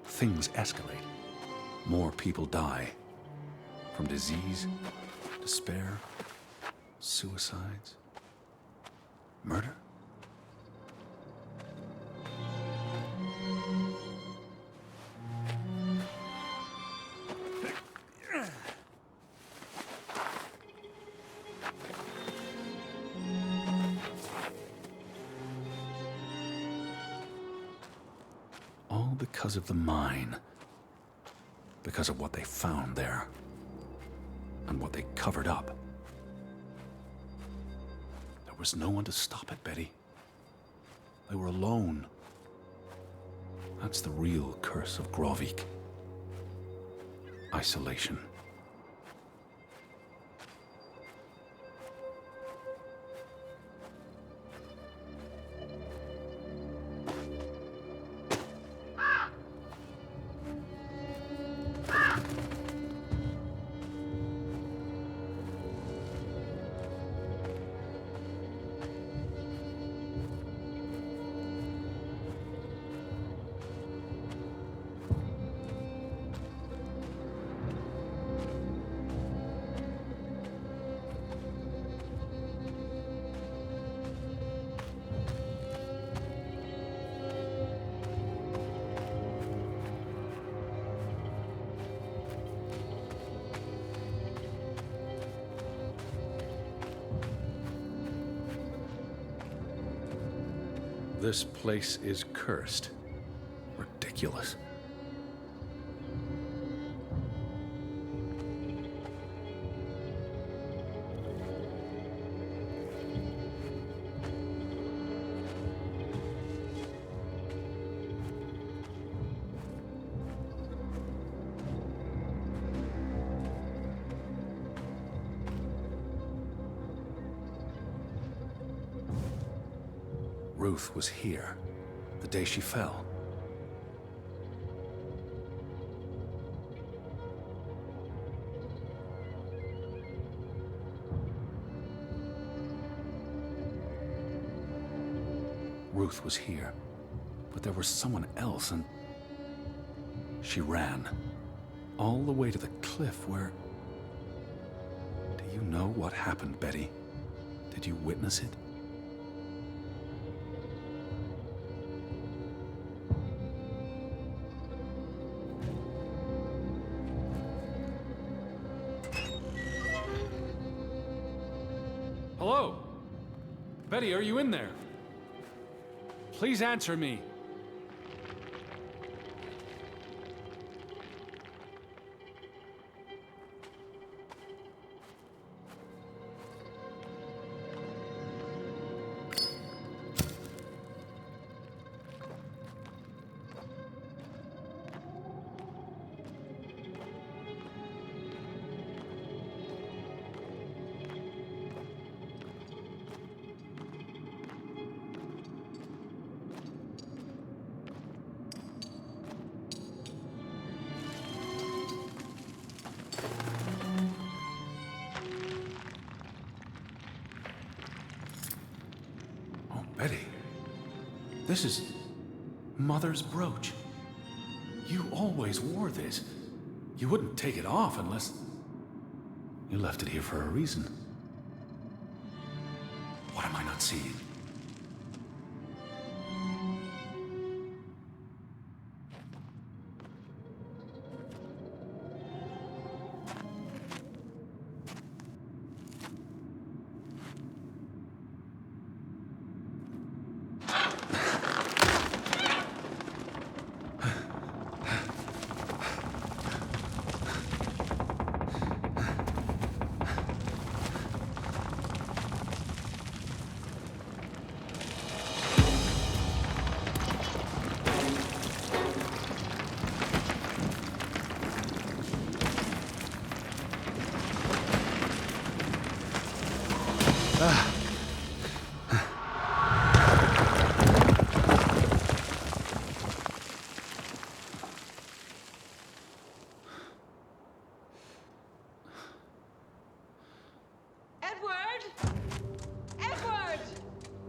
Things escalate. More people die. From disease, despair, suicides, murder. All because of the mine. Because of what they found there. And what they covered up. There was no one to stop it, Betty. They were alone. That's the real curse of Grovik. Isolation. This place is cursed. Ridiculous. Ruth was here, the day she fell. Ruth was here, but there was someone else, and she ran all the way to the cliff where... Do you know what happened, Betty? Did you witness it? Hello? Betty, are you in there? Please answer me. Betty, this is Mother's brooch. You always wore this. You wouldn't take it off unless... You left it here for a reason. What am I not seeing?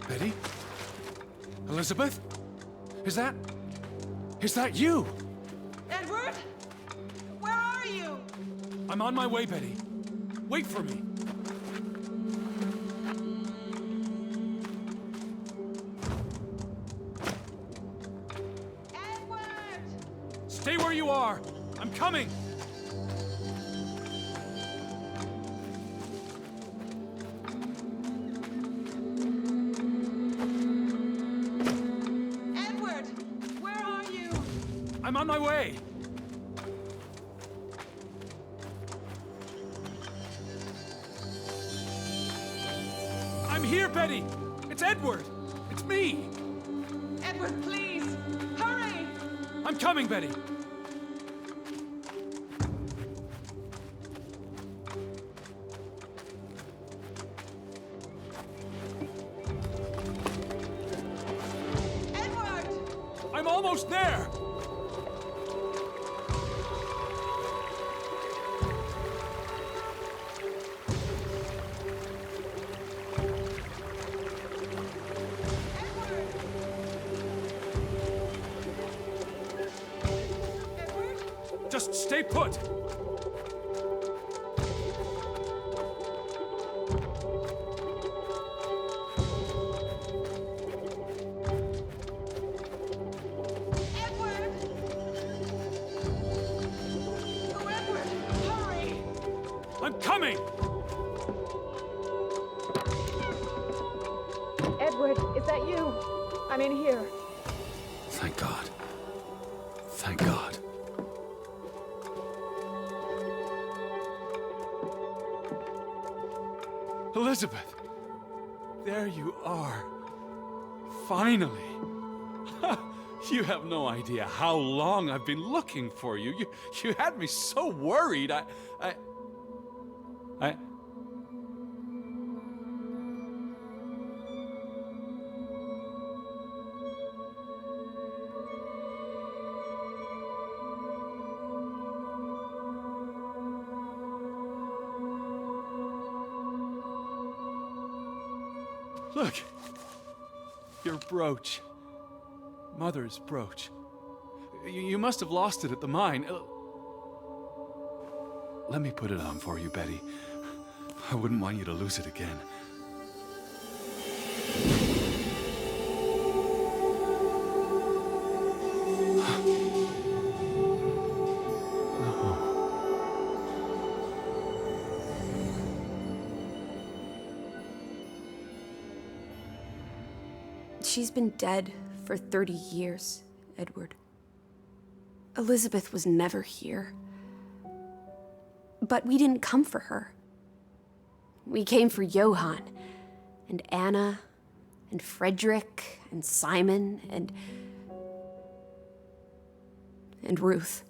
Betty? Elizabeth? Is that you? Edward? Where are you? I'm on my way, Betty. Wait for me. Edward! Stay where you are. I'm coming. Edward! Where are you? I'm on my way. I'm here, Betty. It's Edward. It's me. Edward, please! Hurry! I'm coming, Betty. Edward! I'm almost there. Edward? Just stay put. Edward! Oh, Edward! Hurry! I'm coming. Edward, is that you? I'm in here. Thank God. Thank God. Elizabeth! There you are. Finally. You have no idea how long I've been looking for you. You had me so worried. I... Look. Your brooch. Mother's brooch. You must have lost it at the mine. Let me put it on for you, Betty. I wouldn't want you to lose it again. She's been dead for 30 years, Edward. Elizabeth was never here. But we didn't come for her. We came for Johann, and Anna, and Frederick, and Simon, and Ruth.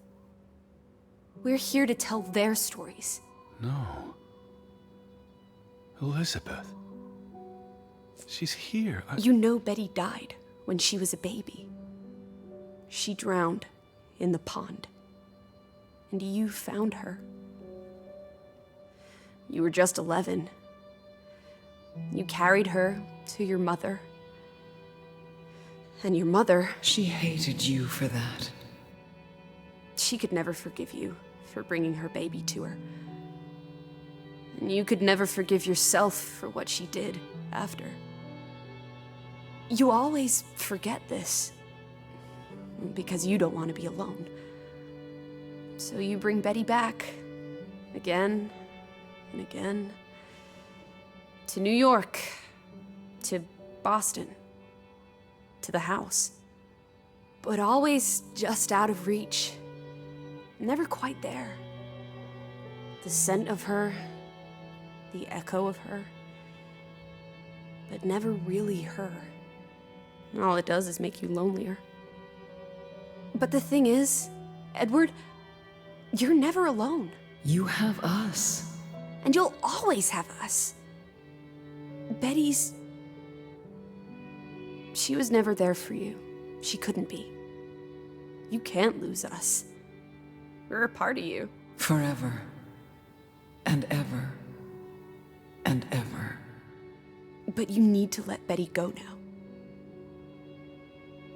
We're here to tell their stories. No. Elizabeth. She's here. You know Betty died when she was a baby. She drowned in the pond. And you found her. You were just 11. You carried her to your mother. And your mother... She hated you for that. She could never forgive you for bringing her baby to her. And you could never forgive yourself for what she did after. You always forget this. Because you don't want to be alone. So you bring Betty back. Again and again. To New York. To Boston. To the house. But always just out of reach. Never quite there. The scent of her. The echo of her. But never really her. And all it does is make you lonelier. But the thing is, Edward, you're never alone. You have us. And you'll always have us. Betty's... She was never there for you. She couldn't be. You can't lose us. We're a part of you. Forever. And ever. And ever. But you need to let Betty go now.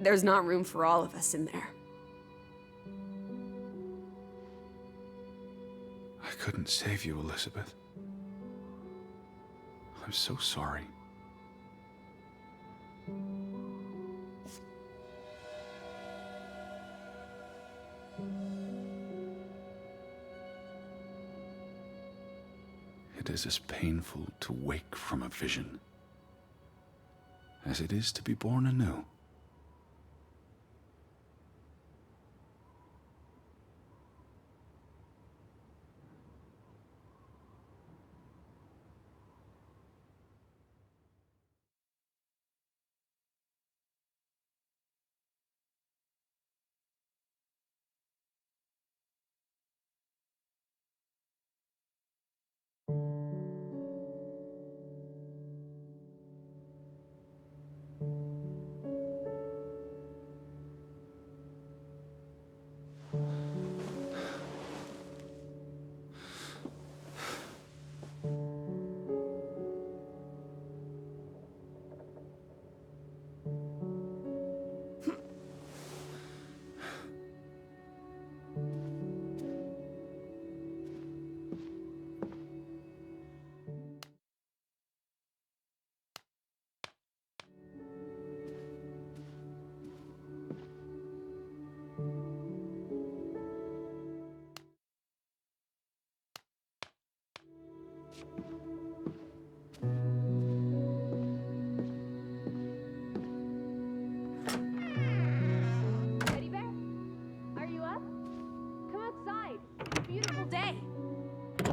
There's not room for all of us in there. I couldn't save you, Elizabeth. I'm so sorry. It is as painful to wake from a vision as it is to be born anew.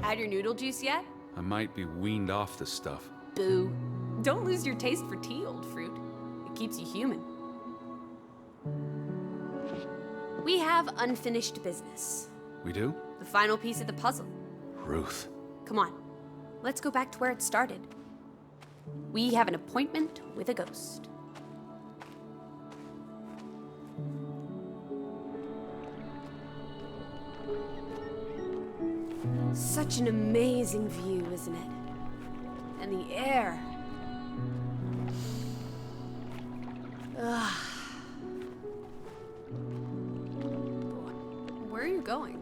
Had your noodle juice yet? I might be weaned off this stuff. Boo. Don't lose your taste for tea, old fruit. It keeps you human. We have unfinished business. We do? The final piece of the puzzle. Ruth. Come on. Let's go back to where it started. We have an appointment with a ghost. Such an amazing view, isn't it? And the air. Ugh. Where are you going?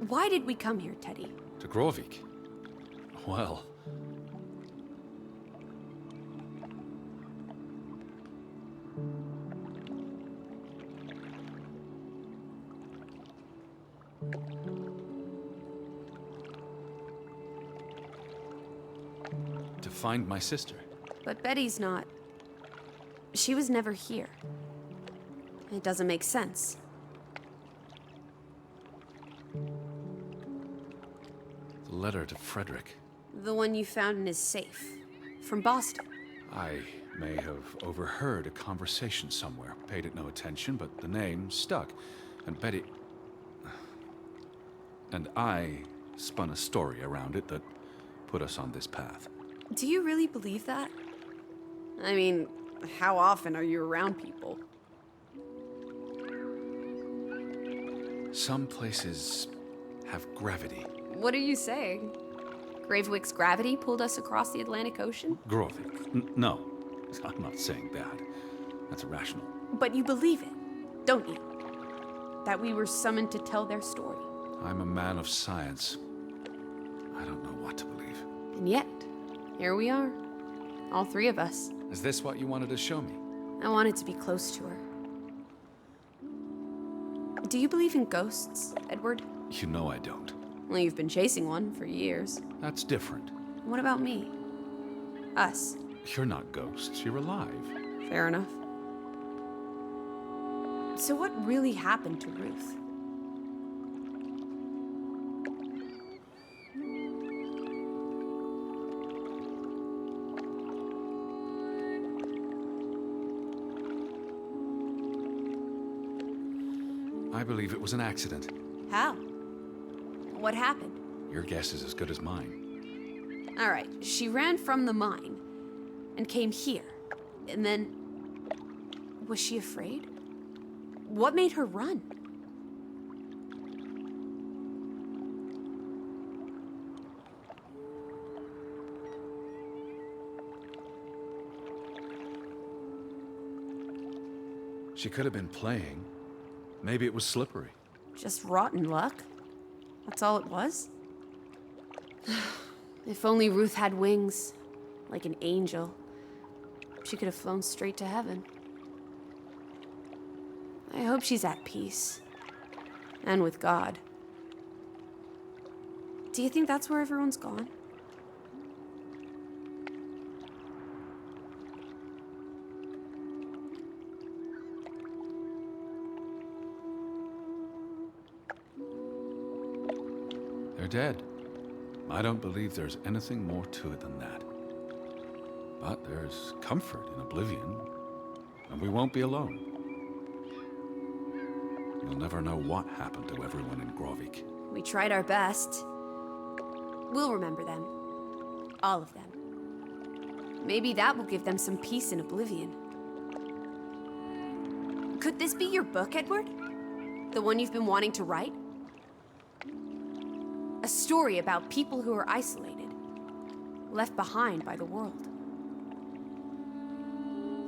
Why did we come here, Teddy? To Grovik. Well, to find my sister. But Betty's not. She was never here. It doesn't make sense. The letter to Frederick. The one you found in his safe. From Boston. I may have overheard a conversation somewhere, paid it no attention, but the name stuck. And Betty... And I spun a story around it that put us on this path. Do you really believe that? I mean, how often are you around people? Some places have gravity. What are you saying? Gravewick's gravity pulled us across the Atlantic Ocean? Grovik. No, I'm not saying that. That's irrational. But you believe it, don't you? That we were summoned to tell their story. I'm a man of science. I don't know what to believe. And yet, here we are. All three of us. Is this what you wanted to show me? I wanted to be close to her. Do you believe in ghosts, Edward? You know I don't. Well, you've been chasing one for years. That's different. What about me? Us. You're not ghosts, you're alive. Fair enough. So what really happened to Ruth? I believe it was an accident. How? What happened? Your guess is as good as mine. All right, she ran from the mine and came here. And then... Was she afraid? What made her run? She could have been playing. Maybe it was slippery. Just rotten luck? That's all it was? If only Ruth had wings, like an angel. She could have flown straight to heaven. I hope she's at peace. And with God. Do you think that's where everyone's gone? They're dead. I don't believe there's anything more to it than that. But there's comfort in oblivion, and we won't be alone. You'll never know what happened to everyone in Grovik. We tried our best. We'll remember them. All of them. Maybe that will give them some peace in oblivion. Could this be your book, Edward? The one you've been wanting to write? A story about people who are isolated, left behind by the world.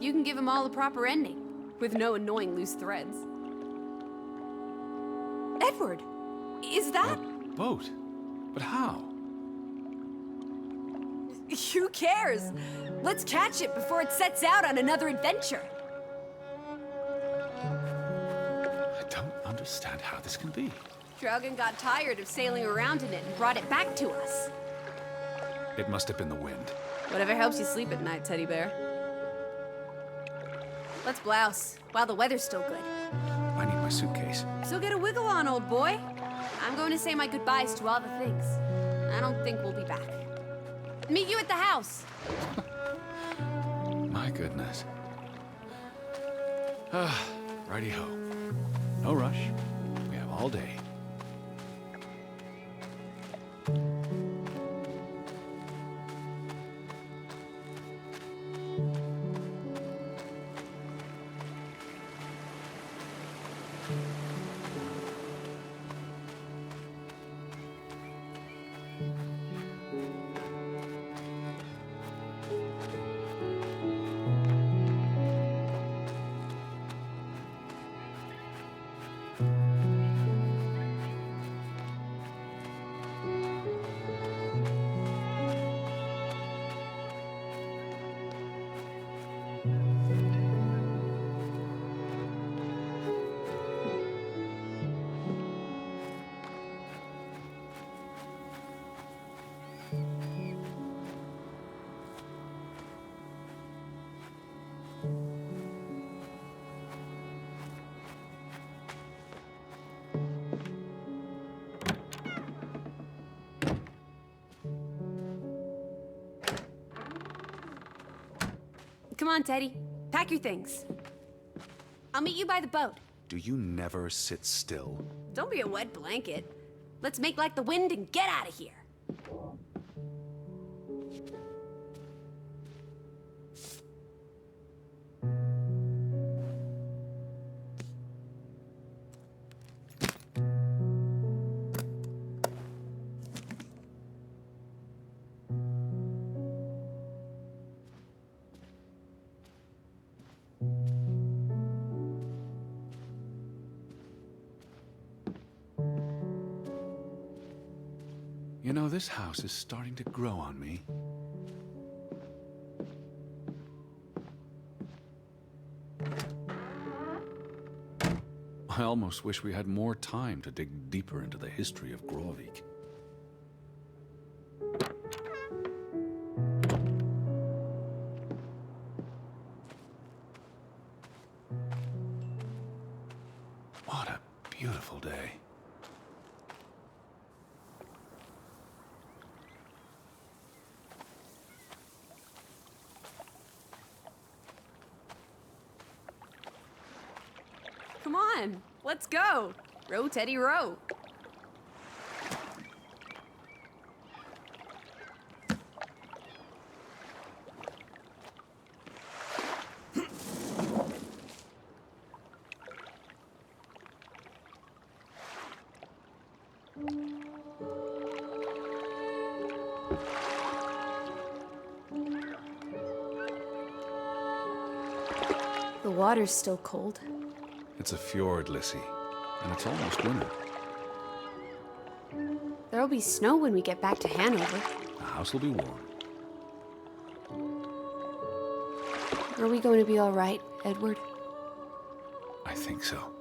You can give them all a proper ending, with no annoying loose threads. Edward, is that... A boat? But how? Who cares? Let's catch it before it sets out on another adventure. I don't understand how this can be. Draugen got tired of sailing around in it and brought it back to us. It must have been the wind. Whatever helps you sleep at night, teddy bear. Let's blouse while the weather's still good. I need my suitcase. So get a wiggle on, old boy. I'm going to say my goodbyes to all the things. I don't think we'll be back. Meet you at the house. My goodness. Righty-ho. No rush. We have all day. Come on, Teddy. Pack your things. I'll meet you by the boat. Do you never sit still? Don't be a wet blanket. Let's make like the wind and get out of here. You know, this house is starting to grow on me. I almost wish we had more time to dig deeper into the history of Grovik. What a beautiful day. Come on, let's go. Row, Teddy, row. The water's still cold. It's a fjord, Lissy, and it's almost winter. There'll be snow when we get back to Hanover. The house will be warm. Are we going to be all right, Edward? I think so.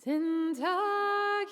Den Tag